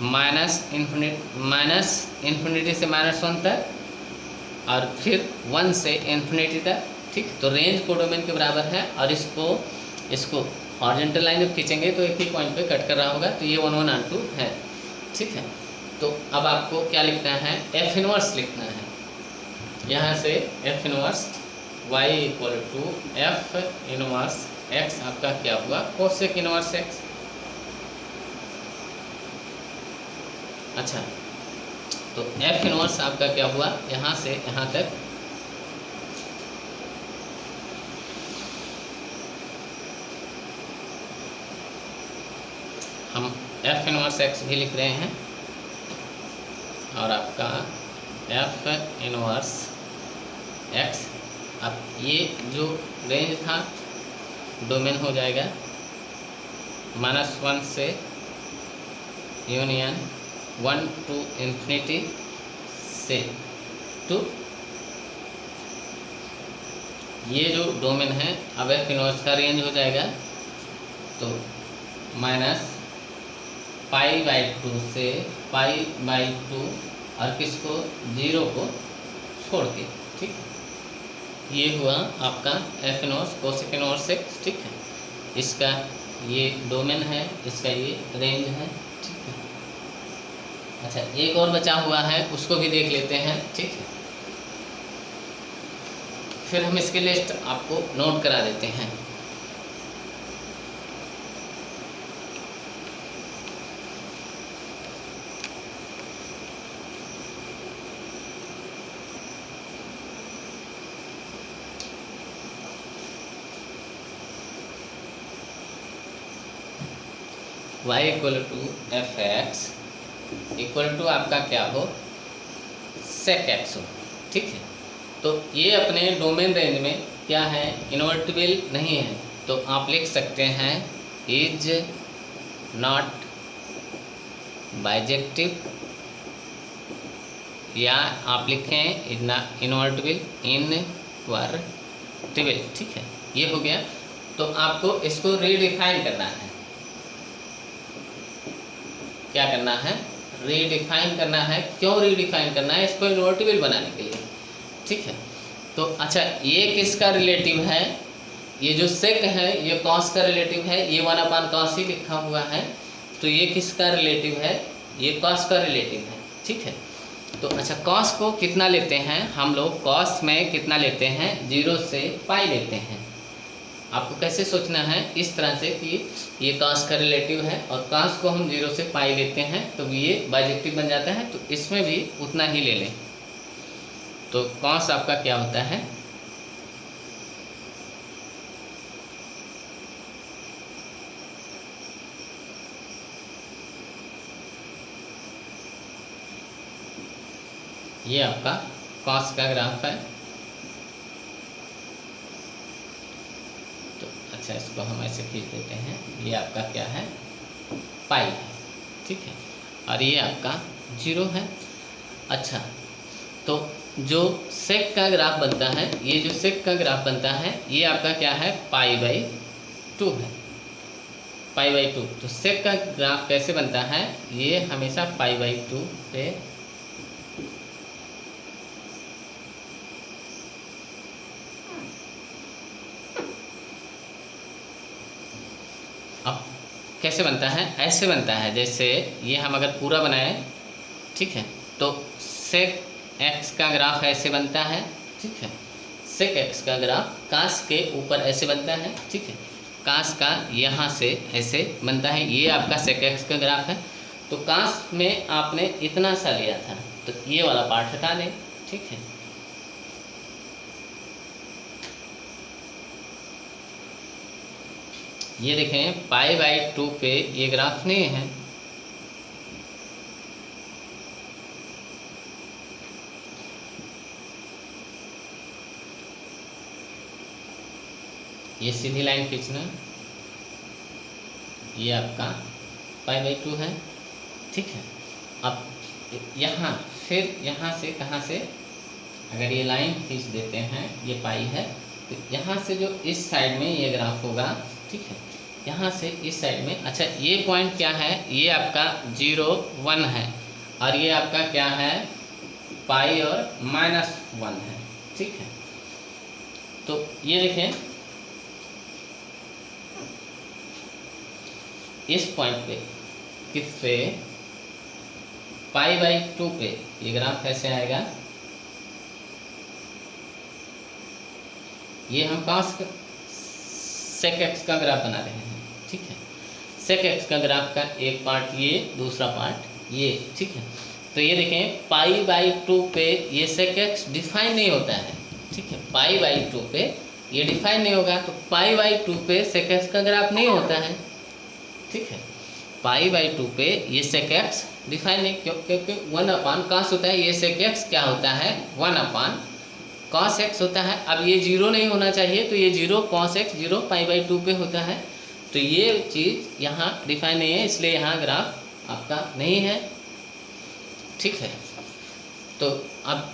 -∞ से -1 तक, और फिर 1 से ∞ तक। ठीक, तो रेंज कोडोमेन के बराबर है, और इसको हॉरिजॉन्टल लाइन जब खींचेंगे तो एक ही पॉइंट पे कट कर रहा होगा, तो ये 1 1 और 2 है। ठीक है, तो अब आपको क्या लिखना है, F इनवर्स लिखना है। यहाँ से F inverse y = F inverse x आपका क्या हुआ, कोसेक इनवर्स x। अच्छा, तो F इनवर्स आपका क्या हुआ, यहाँ से यहाँ तक हम एफ इनवर्स एक्स भी लिख रहे हैं और आपका एफ इनवर्स एक्स, अब ये जो रेंज था डोमेन हो जाएगा -1 से यूनियन 1 to infinity से टू, ये जो डोमेन है अब एफ इनवर्स का रेंज हो जाएगा तो -π/2 से π/2 और किसको 0 को छोड़ के, ठीक है। ये हुआ आपका F inverse cosec inverse x, ठीक है। इसका ये डोमेन है, इसका ये रेंज है, ठीक है। अच्छा, एक और बचा हुआ है, उसको भी देख लेते हैं, ठीक है। फिर हम इसके लिस्ट आपको नोट करा देते हैं। y = f(x) = आपका क्या हो, sec x हो, ठीक है। तो ये अपने डोमेन रेंज में क्या है, इन्वर्टिबल नहीं है, तो आप लिख सकते हैं इज नॉट बाइजेक्टिव, या आप लिखें इन्वर्टिबल इनवर्टिबल, ठीक है। ये हो गया। तो आपको इसको रीडिफाइन करना है, क्या करना है, रीडिफाइन करना है। क्यों रीडिफाइन करना है, इसको इन्वर्टिबल बनाने के लिए, ठीक है। तो अच्छा, ये किसका रिलेटिव है, ये जो सेक है ये कॉस का रिलेटिव है, ये 1/cos ही लिखा हुआ है, तो ये किसका रिलेटिव है, ये कॉस का रिलेटिव है, ठीक है। तो अच्छा, कॉस को कितना लेते हैं हम लोग, कॉस में कितना लेते हैं, 0 से पाई लेते हैं। आपको कैसे सोचना है, इस तरह से कि ये कॉस का रिलेटिव है और कॉस को हम 0 से पाई लेते हैं तो ये बाइजेक्टिव बन जाता है, तो इसमें भी उतना ही ले लें। तो कॉस आपका क्या होता है, ये आपका कॉस का ग्राफ है। तो अच्छा, इसको हम ऐसे खींच देते हैं, ये आपका क्या है, पाई है, ठीक है। और ये आपका 0 है। अच्छा, तो जो सेक का ग्राफ बनता है, ये जो सेक का ग्राफ बनता है ये आपका क्या है, π/2 है, π/2। तो सेक का ग्राफ कैसे बनता है, ये हमेशा π/2 पे अब कैसे बनता है, ऐसे बनता है जैसे ये हम अगर पूरा बनाएं, ठीक है, तो सेक एक्स का ग्राफ ऐसे बनता है, ठीक है। सेक एक्स का ग्राफ कास के ऊपर ऐसे बनता है, ठीक है। कास का यहाँ से ऐसे बनता है, ये आपका सेक एक्स का ग्राफ है। तो कास में आपने इतना सा लिया था, तो ये वाला पार्ट हटा दें, ठीक है। ये देखें π/2 पे ये ग्राफ नहीं है, ये सीधी लाइन खींचना, ये आपका π/2 है, ठीक है। अब यहाँ फिर यहाँ से कहाँ से अगर ये लाइन खींच देते हैं, ये पाई है, तो यहाँ से जो इस साइड में ये ग्राफ होगा, ठीक है, यहाँ से इस साइड में। अच्छा, ये पॉइंट क्या है, ये आपका 0, 1 है, और ये आपका क्या है, पाई और -1 है, ठीक है। तो ये देखें, इस पॉइंट पे किस पे, π/2 पे ये ग्राफ कैसे आएगा, ये हम कॉस सेक एक्स का ग्राफ बना रहे हैं, ठीक है। सेक एक्स का ग्राफ का एक पार्ट ये, दूसरा पार्ट ये, ठीक है। तो ये देखें π/2 पे ये सेक एक्स डिफाइन नहीं होता है, ठीक है। π/2 पे ये डिफाइन नहीं होगा, तो π/2 पे सेक एक्स का ग्राफ नहीं होता है, ठीक है। π/2 पे ये sec x डिफाइन है, क्योंकि 1 cos होता है, ये sec x क्या होता है 1 cos x होता है। अब ये 0 नहीं होना चाहिए, तो ये 0 cos x 0 π/2 पे होता है। तो ये चीज़ यहाँ डिफाइन नहीं है, इसलिए यहाँ ग्राफ आपका नहीं है, ठीक है। तो अब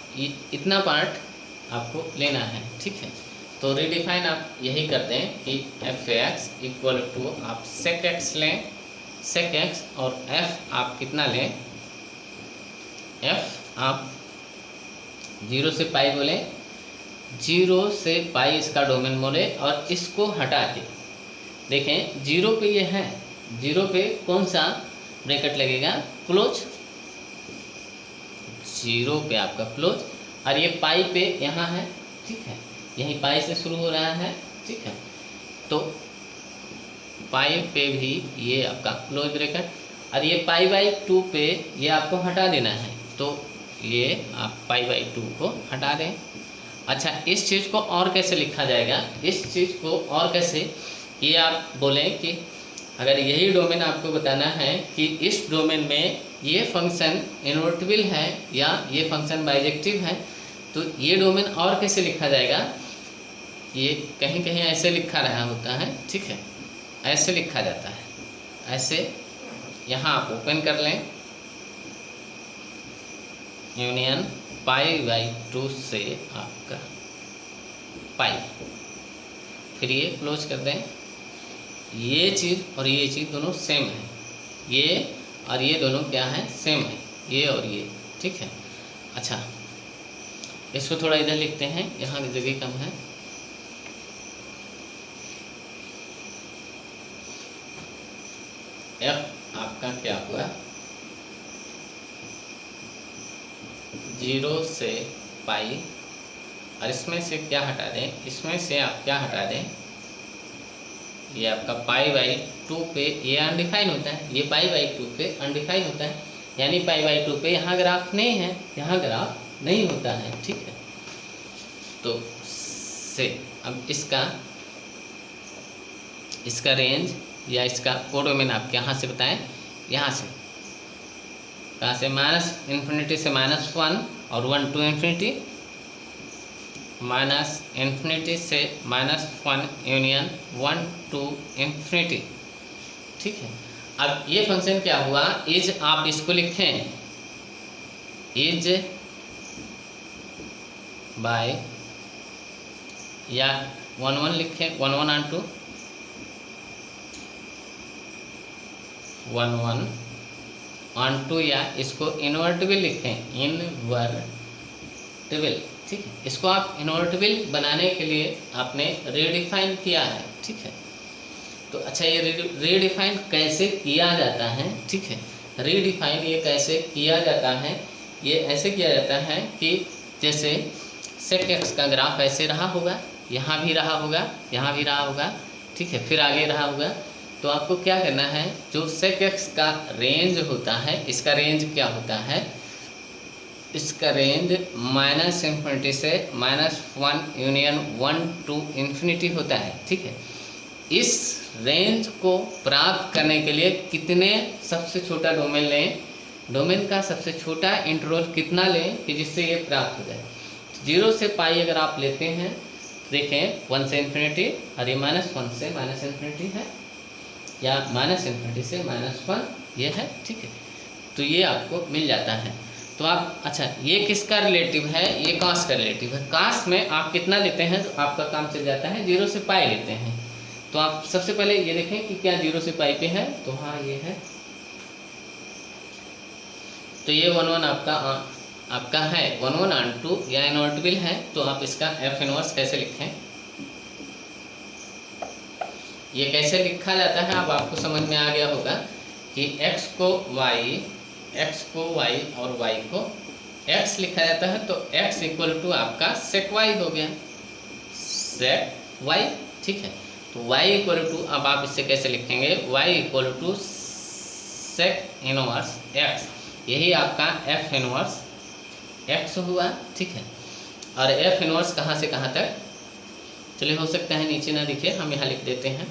इतना पार्ट आपको लेना है, ठीक है। तो रिडिफाइन आप यही करते हैं कि f(x) इक्वल टू आप sec x लें, sec x, और f आप कितना लें, f आप 0 से पाई बोलें, 0 से पाई इसका डोमेन बोले, और इसको हटा के देखें 0 पे ये है, 0 पे कौन सा ब्रैकेट लगेगा, क्लोज, 0 पे आपका क्लोज, और ये पाई पे यहाँ है, ठीक है, यही पाई से शुरू हो रहा है, ठीक है। तो पाई पे भी ये आपका क्लोज ब्रैकेट, और ये π/2 पे ये आपको हटा देना है, तो ये आप π/2 को हटा दें। अच्छा, इस चीज़ को और कैसे लिखा जाएगा, इस चीज़ को और कैसे, ये आप बोलें कि अगर यही डोमेन आपको बताना है कि इस डोमेन में ये फंक्शन इन्वर्टिबल है या ये फंक्शन बाइजेक्टिव है, तो ये डोमेन और कैसे लिखा जाएगा, ये कहीं कहीं ऐसे लिखा रहा होता है, ठीक है, ऐसे लिखा जाता है, ऐसे यहाँ आप ओपन कर लें, यूनियन π/2 से आपका पाई, फिर ये क्लोज कर दें। ये चीज़ और ये चीज़ दोनों सेम है, ये और ये दोनों क्या है, सेम है, ये और ये, ठीक है। अच्छा, इसको थोड़ा इधर लिखते हैं, यहाँ की जगह कम है, f आपका क्या हुआ 0 से पाई, और इसमें से क्या हटा दें, इसमें से आप क्या हटा दें, ये आपका π/2 पे ये अनडिफाइन होता है, ये π/2 पे अनडिफाइन होता है, यानी π/2 पे यहाँ ग्राफ नहीं है, यहाँ ग्राफ नहीं होता है, ठीक है। तो से अब इसका रेंज या इसका कोडोमेन आप यहाँ से बताएं, यहाँ से कहाँ से, -∞ से -1 और 1 to ∞, -∞ से -1 यूनियन 1 to ∞, ठीक है। अब ये फंक्शन क्या हुआ, इज आप इसको लिखें, इज बाय, या 1 लिखें, 1 onto 1 onto, या इसको इन्वर्टिबल लिखें, इनवर्टिबल, ठीक है। इसको आप इन्वर्टिबल बनाने के लिए आपने रीडिफाइन किया है, ठीक है। तो अच्छा, ये रीडिफाइन कैसे किया जाता है, ठीक है, रीडिफाइन ये कैसे किया जाता है, ये ऐसे किया जाता है कि जैसे sec x का ग्राफ ऐसे रहा होगा, यहाँ भी रहा होगा, यहाँ भी रहा होगा, ठीक है, फिर आगे रहा होगा। तो आपको क्या करना है, जो sec x का रेंज होता है, इसका रेंज क्या होता है, इसका रेंज -∞ से -1 यूनियन 1 to ∞ होता है, ठीक है। इस रेंज को प्राप्त करने के लिए कितने सबसे छोटा डोमेन लें, डोमेन का सबसे छोटा इंटरवल कितना लें कि जिससे ये प्राप्त हो जाए। 0 से पाई अगर आप लेते हैं, देखें 1 से ∞, और ये -1 से -∞ है, या -∞ से -1 ये है, ठीक है। तो ये आपको मिल जाता है। तो आप, अच्छा, ये किसका रिलेटिव है, ये कास का रिलेटिव है। कास में आप कितना लेते हैं तो आपका काम चल जाता है, 0 से पाई लेते हैं। तो आप सबसे पहले ये देखें कि क्या 0 से पाई पे है, तो हाँ ये है। तो ये 1 आपका है 1 onto या इन्वर्टिबल है। तो आप इसका f इनवर्स कैसे लिखें, ये कैसे लिखा जाता है अब आपको समझ में आ गया होगा कि x को y और y को x लिखा जाता है। तो x इक्वल टू आपका sec y हो गया, sec y, ठीक है। तो y इक्वल टू, अब आप इससे कैसे लिखेंगे, y equal to sec inverse x, यही आपका f इनवर्स x हुआ, ठीक है। और f इनवर्स कहाँ से कहाँ तक, चलिए हो सकता है नीचे ना दिखे, हम यहाँ लिख देते हैं।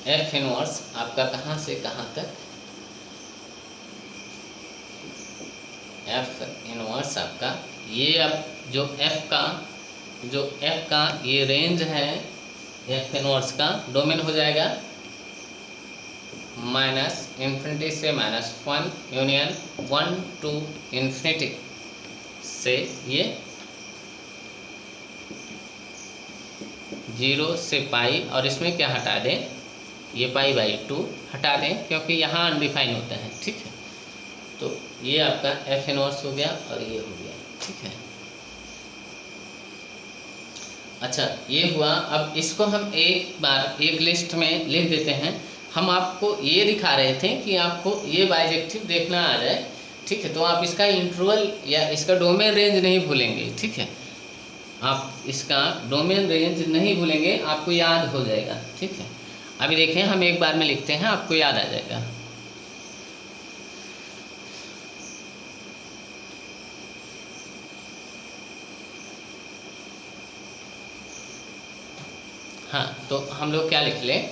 एफ इनवर्स आपका कहाँ से कहाँ तक, एफ इनवर्स आपका ये अब जो एफ का ये रेंज है एफ इनवर्स का डोमेन हो जाएगा माइनस इन्फिनिटी से -1 यूनियन 1 to इन्फिनिटी से ये 0 से पाई, और इसमें क्या हटा दें, ये π/2 हटा दें क्योंकि यहाँ अनडिफाइन होता है। ठीक है, तो ये आपका एफ इनवर्स हो गया और ये हो गया। ठीक है, अच्छा ये हुआ। अब इसको हम एक बार एक लिस्ट में लिख देते हैं। हम आपको ये दिखा रहे थे कि आपको ये बाइजेक्टिव देखना आ जाए। ठीक है, तो आप इसका इंटरवल या इसका डोमेन रेंज नहीं भूलेंगे। ठीक है, आप इसका डोमेन रेंज नहीं भूलेंगे, आपको याद हो जाएगा। ठीक है, अभी देखें हम एक बार में लिखते हैं, आपको याद आ जाएगा। हाँ, तो हम लोग क्या लिख लें,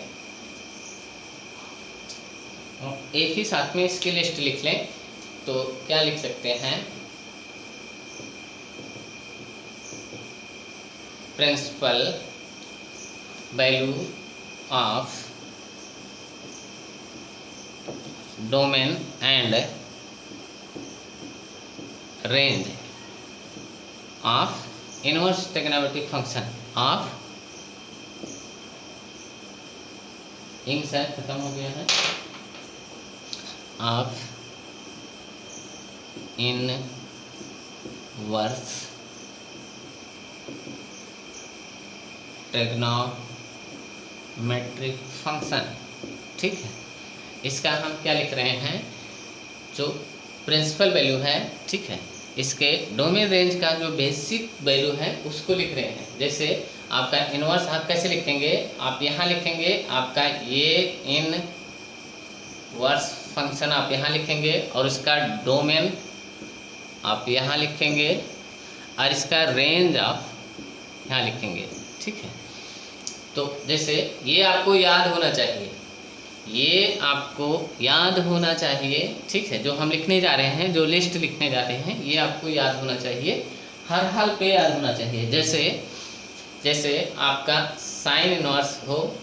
एक ही साथ में इसकी लिस्ट लिख लें। तो क्या लिख सकते हैं, principal value of domain and range of inverse trigonometric function of, ink शायद खत्म हो गया है, ऑफ इनवर्स ट्रिग्नोमेट्रिक फंक्शन। ठीक है, इसका हम क्या लिख रहे हैं, जो प्रिंसिपल वैल्यू है। ठीक है, इसके डोमेन रेंज का जो बेसिक वैल्यू है उसको लिख रहे हैं। जैसे आपका इनवर्स आप कैसे लिखेंगे, आप यहाँ लिखेंगे आपका ये इनवर्स फंक्शन आप यहाँ लिखेंगे और इसका डोमेन आप यहाँ लिखेंगे और इसका रेंज आप यहाँ लिखेंगे। ठीक है, तो जैसे ये आपको याद होना चाहिए, ये आपको याद होना चाहिए। ठीक है, जो हम लिखने जा रहे हैं, जो लिस्ट लिखने जा रहे हैं, ये आपको याद होना चाहिए, हर हाल पे याद होना चाहिए। जैसे आपका साइन इनवर्स हो,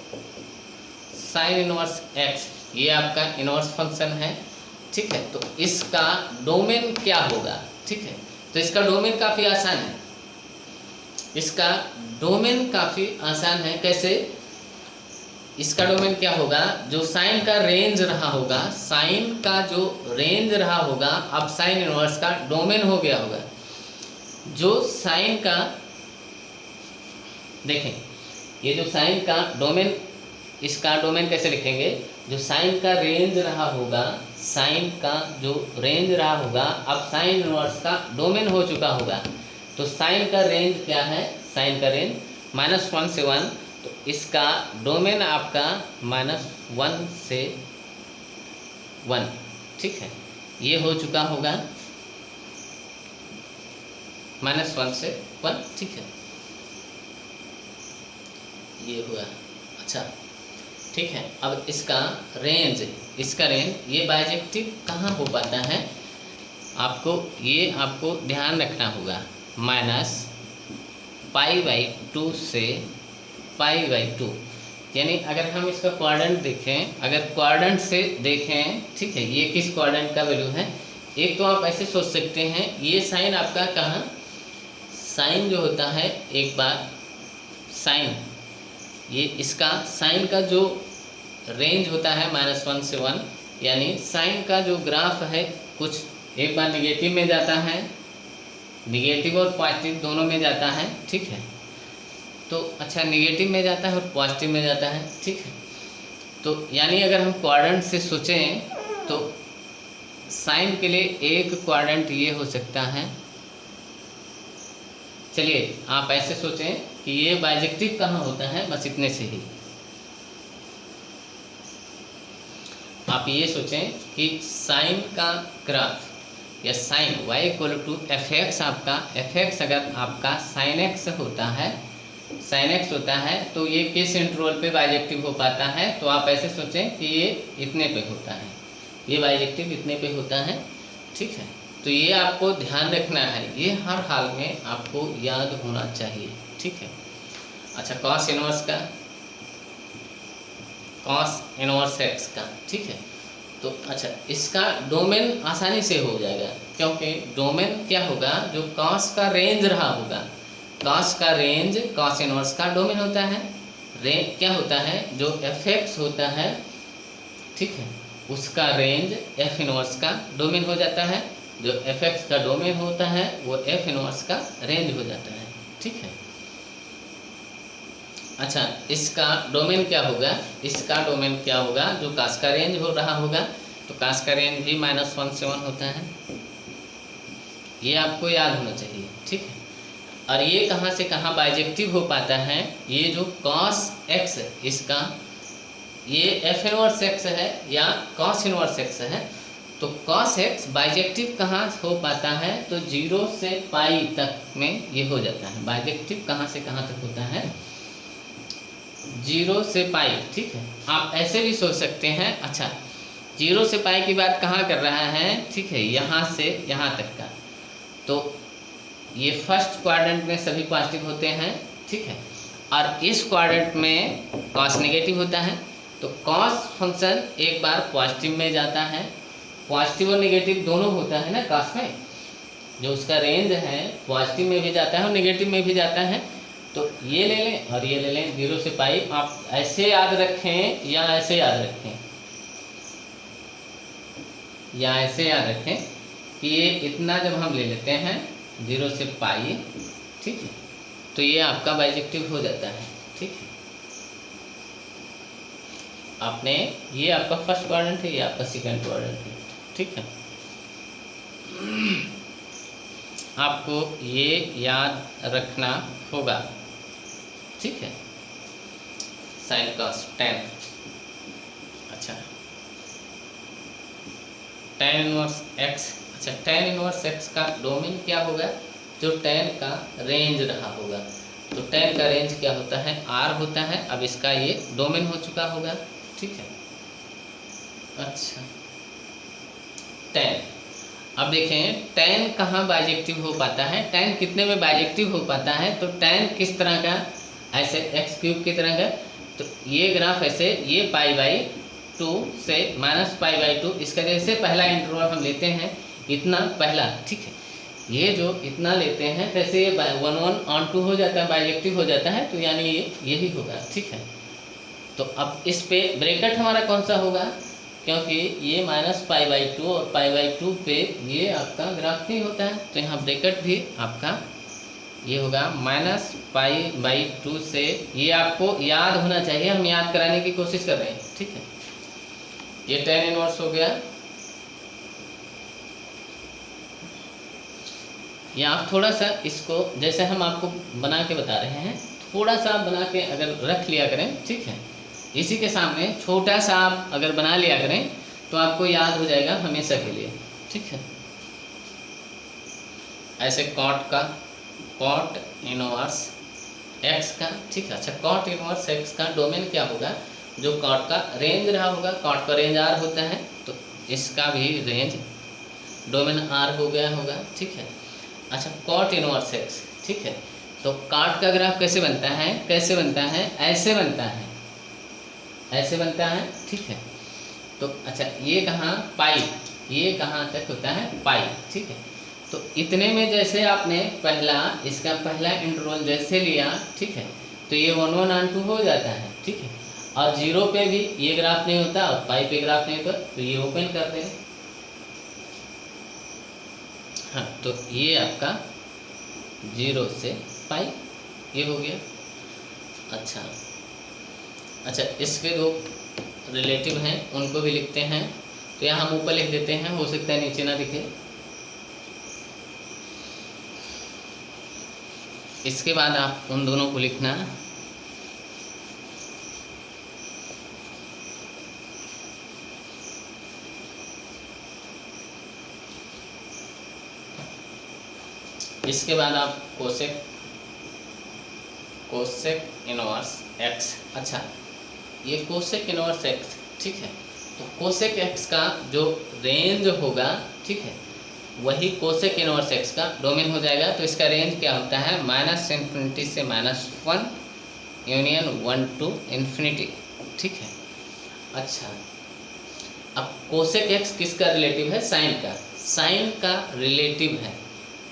साइन इनवर्स एक्स, ये आपका इनवर्स फंक्शन है। ठीक है, तो इसका डोमेन क्या होगा। ठीक है, तो इसका डोमेन काफ़ी आसान है, इसका डोमेन काफ़ी आसान है। कैसे, इसका डोमेन क्या होगा, जो साइन का रेंज रहा होगा, साइन का जो रेंज रहा होगा, अब साइन इनवर्स का डोमेन हो गया होगा। जो साइन का, देखें ये जो साइन का डोमेन, इसका डोमेन कैसे लिखेंगे, जो साइन का रेंज रहा होगा, साइन का जो रेंज रहा होगा, अब साइन इनवर्स का डोमेन हो चुका होगा। तो साइन का रेंज क्या है, साइन का रेंज -1 से 1, तो इसका डोमेन आपका -1 से 1। ठीक है, ये हो चुका होगा -1 से 1। ठीक है, ये हुआ। अच्छा ठीक है, अब इसका रेंज ये बाइजेक्टिव कहाँ हो पाता है, आपको ध्यान रखना होगा, -π/2 से π/2। यानी अगर हम इसका क्वाड्रेंट देखें, अगर क्वाड्रेंट से देखें, ठीक है, ये किस क्वाड्रेंट का वैल्यू है। एक तो आप ऐसे सोच सकते हैं, ये साइन आपका कहाँ, साइन जो होता है, एक बार साइन, ये इसका साइन का जो रेंज होता है -1 से 1, यानी साइन का जो ग्राफ है कुछ एक बार निगेटिव में जाता है, निगेटिव और पॉजिटिव दोनों में जाता है। ठीक है, तो अच्छा निगेटिव में जाता है और पॉजिटिव में जाता है। ठीक है, तो यानी अगर हम क्वाड्रेंट से सोचें तो साइन के लिए एक क्वाड्रेंट ये हो सकता है। चलिए आप ऐसे सोचें कि ये बाइजेक्टिव कहाँ होता है, बस इतने से ही आप ये सोचें कि साइन का ग्राफ या साइन y = fx, आपका fx अगर आपका sin x होता है, साइन एक्स होता है तो ये किस इंटरवल पे बाइजेक्टिव हो पाता है, तो आप ऐसे सोचें कि ये इतने पे होता है, ये बाइजेक्टिव इतने पे होता है, ठीक है। तो ये आपको ध्यान रखना है, ये हर हाल में आपको याद होना चाहिए, ठीक है। अच्छा, कॉस इनवर्स का, कॉस इनवर्स एक्स का, ठीक है। तो अच्छा, इसका डोमेन आसानी से हो जाएगा, क्योंकि डोमेन क्या होगा, जो कॉस का रेंज रहा होगा, कॉस का रेंज कॉस इनवर्स का डोमेन होता है। रेंज क्या होता है, जो एफ एक्स होता है, ठीक है, उसका रेंज एफ इनवर्स का डोमेन हो जाता है। जो एफ एक्स का डोमेन होता है वो एफ इनवर्स का रेंज हो जाता है, ठीक है। अच्छा, इसका डोमेन क्या होगा, इसका डोमेन क्या होगा, जो कास का रेंज हो रहा होगा, तो कास का रेंज भी -1 से 1 होता है, ये आपको याद होना चाहिए, ठीक है। और ये कहाँ से कहाँ बाइजेक्टिव हो पाता है, ये जो कॉस एक्स इसका, ये एफ इनवर्स एक्स है या कॉस इनवर्स एक्स है, तो कॉस एक्स बाइजेक्टिव कहाँ हो पाता है, तो 0 से पाई तक में ये हो जाता है। बाइजेक्टिव कहाँ से कहाँ तक होता है, 0 से पाई, ठीक है। आप ऐसे भी सोच सकते हैं, अच्छा 0 से पाई की बात कहाँ कर रहा है, ठीक है, यहाँ से यहाँ तक का, तो ये फर्स्ट क्वाड्रेंट में सभी पॉजिटिव होते हैं, ठीक है, और इस क्वाड्रेंट में कॉस नेगेटिव होता है। तो कॉस फंक्शन एक बार पॉजिटिव में जाता है, पॉजिटिव और नेगेटिव दोनों होता है ना कॉस में, जो उसका रेंज है पॉजिटिव में भी जाता है और नेगेटिव में भी जाता है। तो ये ले लें और ये ले लें, 0 से पाई, आप ऐसे याद रखें या ऐसे याद रखें, या ऐसे याद रखें कि ये इतना जब हम ले लेते हैं 0 से पाई, ठीक है, तो ये आपका बाइजेक्टिव हो जाता है, ठीक है। आपने, ये आपका फर्स्ट क्वाड्रेंट है, ये आपका सेकंड क्वाड्रेंट है, ठीक है। आपको ये याद रखना होगा, ठीक है। साइन कॉस tan, अच्छा tan इनवर्स x, अच्छा tan इनवर्स x का डोमेन क्या होगा, जो tan का रेंज रहा होगा, तो tan का रेंज क्या होता है, r होता है। अब इसका ये डोमेन हो चुका होगा, ठीक है। अच्छा, tan, अब देखें tan कहाँ बाइजेक्टिव हो पाता है, tan कितने में बाइजेक्टिव हो पाता है, तो tan किस तरह का, ऐसे x³ की तरह का, तो ये ग्राफ ऐसे, ये π/2 से -π/2, इसका जैसे पहला इंटरवल हम लेते हैं इतना पहला, ठीक है, ये जो इतना लेते हैं कैसे ये 1/1 हो जाता है, बाइजेक्टिव हो जाता है, तो यानी ये यही होगा, ठीक है। तो अब इस पे ब्रैकेट हमारा कौन सा होगा, क्योंकि ये -π/2 और π/2 पे ये आपका ग्राफ नहीं होता है, तो यहाँ ब्रैकेट भी आपका ये होगा -π/2 से, ये आपको याद होना चाहिए, हम याद कराने की कोशिश कर रहे हैं, ठीक है। ये tan इनवर्स हो गया, या आप थोड़ा सा इसको, जैसे हम आपको बना के बता रहे हैं, थोड़ा सा बना के अगर रख लिया करें, ठीक है, इसी के सामने छोटा सा आप अगर बना लिया करें तो आपको याद हो जाएगा हमेशा के लिए, ठीक है। ऐसे कॉट इनवर्स एक्स का, ठीक है। अच्छा, कॉट इनवर्स एक्स का डोमेन क्या होगा, जो कॉट का रेंज रहा होगा, कॉट का रेंज r होता है, तो इसका भी रेंज डोमेन r हो गया होगा, ठीक है। अच्छा, कॉट इनवर्स एक्स, ठीक है, तो कॉट का ग्राफ कैसे बनता है, कैसे बनता है, ऐसे बनता है, ऐसे बनता है, ठीक है। तो अच्छा, ये कहाँ पाई, ये कहाँ तक होता है पाई, ठीक है। तो इतने में जैसे आपने पहला, इसका पहला इंटरवल जैसे लिया, ठीक है, तो ये 1/1 हो जाता है, ठीक है। और 0 पे भी ये ग्राफ नहीं होता और पाई पे ग्राफ नहीं होता, तो ये ओपन कर दें, हाँ, तो ये आपका 0 से पाई ये हो गया। अच्छा, इसके दो रिलेटिव हैं, उनको भी लिखते हैं, तो यहाँ हम ऊपर लिख देते हैं, हो सकता है नीचे ना दिखे। इसके बाद आप उन दोनों को लिखना, इसके बाद आप कोसेक इनवर्स एक्स। अच्छा, ये कोसेक इनवर्स एक्स, ठीक है। तो कोसेक एक्स का जो रेंज होगा, ठीक है, वही कोसेक इनवर्स एक्स का डोमेन हो जाएगा। तो इसका रेंज क्या होता है, -∞ से -1 यूनियन 1 to ∞, ठीक है। अच्छा, अब कोसेक एक्स किसका रिलेटिव है, साइन का, साइन का रिलेटिव है,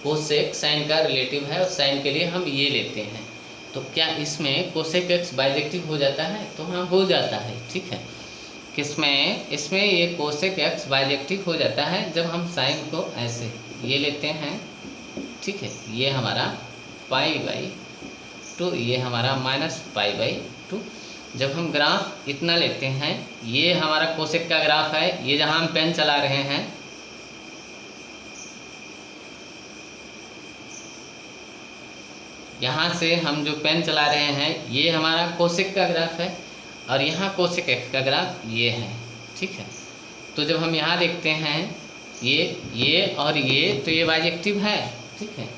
कोसेक साइन का रिलेटिव है, और साइन के लिए हम ये लेते हैं। तो क्या इसमें कोसेक एक्स बाइजेक्टिव हो जाता है, तो हाँ हो जाता है, ठीक है। किसमें, इसमें ये कोसेक एक्स बाइजेक्टिव हो जाता है जब हम साइन को ऐसे ये लेते हैं, ठीक है, ये हमारा π/2, ये हमारा -π/2। जब हम ग्राफ इतना लेते हैं, ये हमारा कोसेक का ग्राफ है, ये जहाँ हम पेन चला रहे हैं, यहाँ से हम जो पेन चला रहे हैं, ये हमारा कोसेक का ग्राफ है, और यहाँ कोसेक एक्स का ग्राफ ये है, ठीक है। तो जब हम यहाँ देखते हैं ये और ये, तो ये बाइजेक्टिव है, ठीक है।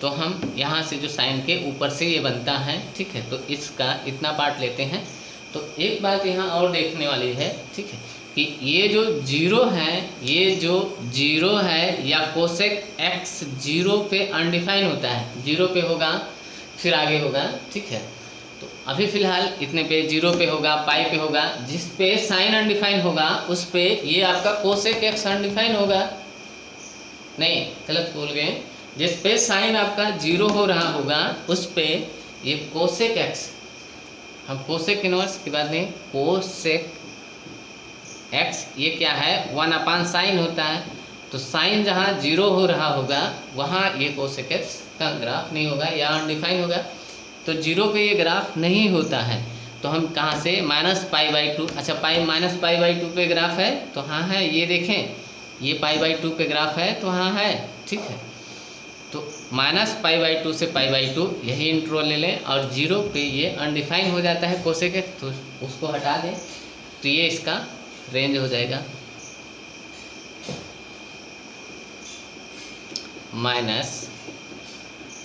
तो हम यहाँ से जो साइन के ऊपर से ये बनता है, ठीक है, तो इसका इतना पार्ट लेते हैं। तो एक बात यहाँ और देखने वाली है, ठीक है, कि ये जो जीरो है, ये जो जीरो है, या कोसेक एक्स जीरो पे अनडिफाइन होता है, जीरो पे होगा फिर आगे होगा, ठीक है। तो अभी फ़िलहाल इतने पे जीरो पे होगा, पाई पे होगा, जिस पे साइन अनडिफाइन होगा उस पे ये आपका कोसेक एक्स अनडिफाइन होगा, नहीं गलत बोल गए, जिस पे साइन आपका जीरो हो रहा होगा उस पे ये कोसेक एक्स, हम कोसेक इनवर्स की बात नहीं, कोसेक एक्स ये क्या है, 1/sin होता है। तो साइन जहाँ जीरो हो रहा होगा वहाँ ये कोसेक एक्स का ग्राफ नहीं होगा या अनडिफाइन होगा। तो जीरो पे ये ग्राफ नहीं होता है, तो हम कहाँ से -π/2, अच्छा -π/2 पे ग्राफ है, तो हाँ है, ये देखें, ये π/2 पे ग्राफ है, तो हाँ है, ठीक है। तो -π/2 से π/2 यही इंटरवल ले लें, और जीरो पे ये अनडिफाइन हो जाता है कोसेक एक्स, तो उसको हटा दें, तो ये इसका रेंज हो जाएगा माइनस।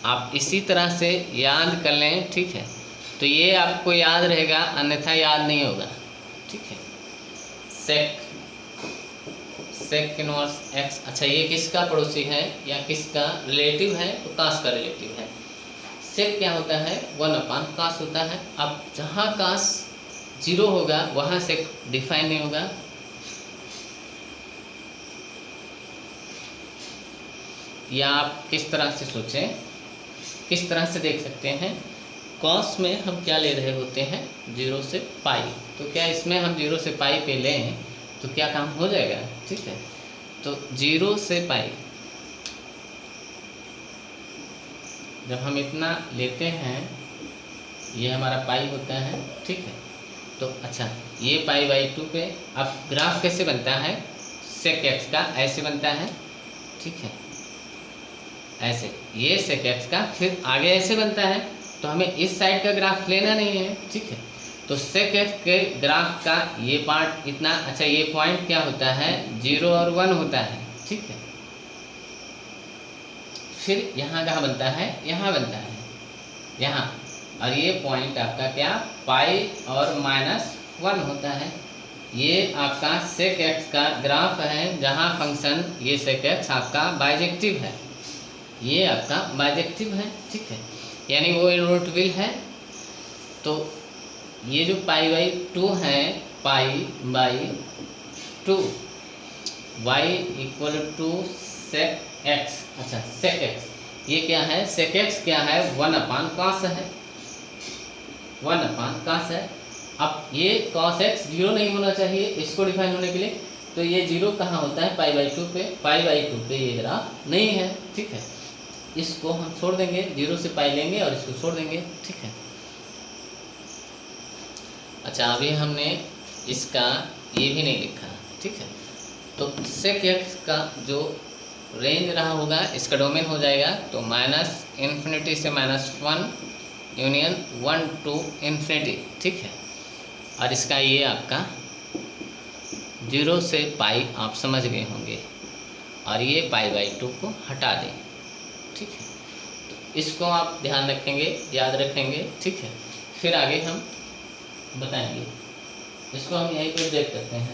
आप इसी तरह से याद कर लें, ठीक है, तो ये आपको याद रहेगा, अन्यथा याद नहीं होगा, ठीक है। सेक इनवर्स एक्स, अच्छा ये किसका पड़ोसी है या किसका रिलेटिव है, तो कास का रिलेटिव है। सेक क्या होता है, 1/cos होता है। अब जहाँ कास जीरो होगा वहाँ सेक डिफाइन नहीं होगा, या आप किस तरह से सोचें, किस तरह से देख सकते हैं, कॉस में हम क्या ले रहे होते हैं, 0 से पाई, तो क्या इसमें हम 0 से पाई पे लें तो क्या काम हो जाएगा, ठीक है। तो 0 से पाई जब हम इतना लेते हैं, ये हमारा पाई होता है, ठीक है। तो अच्छा, ये π/2 पे अब ग्राफ कैसे बनता है, सेक एक्स का ऐसे बनता है, ठीक है, ऐसे, ये सेक एक्स का फिर आगे ऐसे बनता है, तो हमें इस साइड का ग्राफ लेना नहीं है, ठीक है। तो सेक एक्स के ग्राफ का ये पार्ट इतना, अच्छा ये पॉइंट क्या होता है, 0 और 1 होता है, ठीक है। फिर यहाँ कहाँ बनता है, यहाँ बनता है, यहाँ, और ये पॉइंट आपका क्या, पाई और -1 होता है। ये आपका सेक एक्स का ग्राफ है, जहाँ फंक्शन ये सेक एक्स आपका बाइजेक्टिव है, ये आपका बाइजेक्टिव है, ठीक है, यानी वो इनवर्टिबल है। तो ये जो π/2 है, π/2 y = सेक एक्स, अच्छा सेक एक्स ये क्या है, सेक एक्स क्या है, 1/cos है, 1/cos है। अब ये cos x 0 नहीं होना चाहिए इसको डिफाइन होने के लिए, तो ये 0 कहाँ होता है, π/2 पे, π/2 पे ये ग्राफ नहीं है, ठीक है। इसको हम छोड़ देंगे, 0 से पाई लेंगे और इसको छोड़ देंगे, ठीक है। अच्छा, अभी हमने इसका ये भी नहीं लिखा, ठीक है। तो सेक एक्स का जो रेंज रहा होगा इसका डोमेन हो जाएगा, तो -∞ से -1 यूनियन 1 to ∞, ठीक है। और इसका ये आपका 0 से पाई आप समझ गए होंगे, और ये π/2 को हटा दें, ठीक है। तो इसको आप ध्यान रखेंगे, याद रखेंगे, ठीक है। फिर आगे हम बताएंगे। इसको हम यहीं पर देख सकते हैं।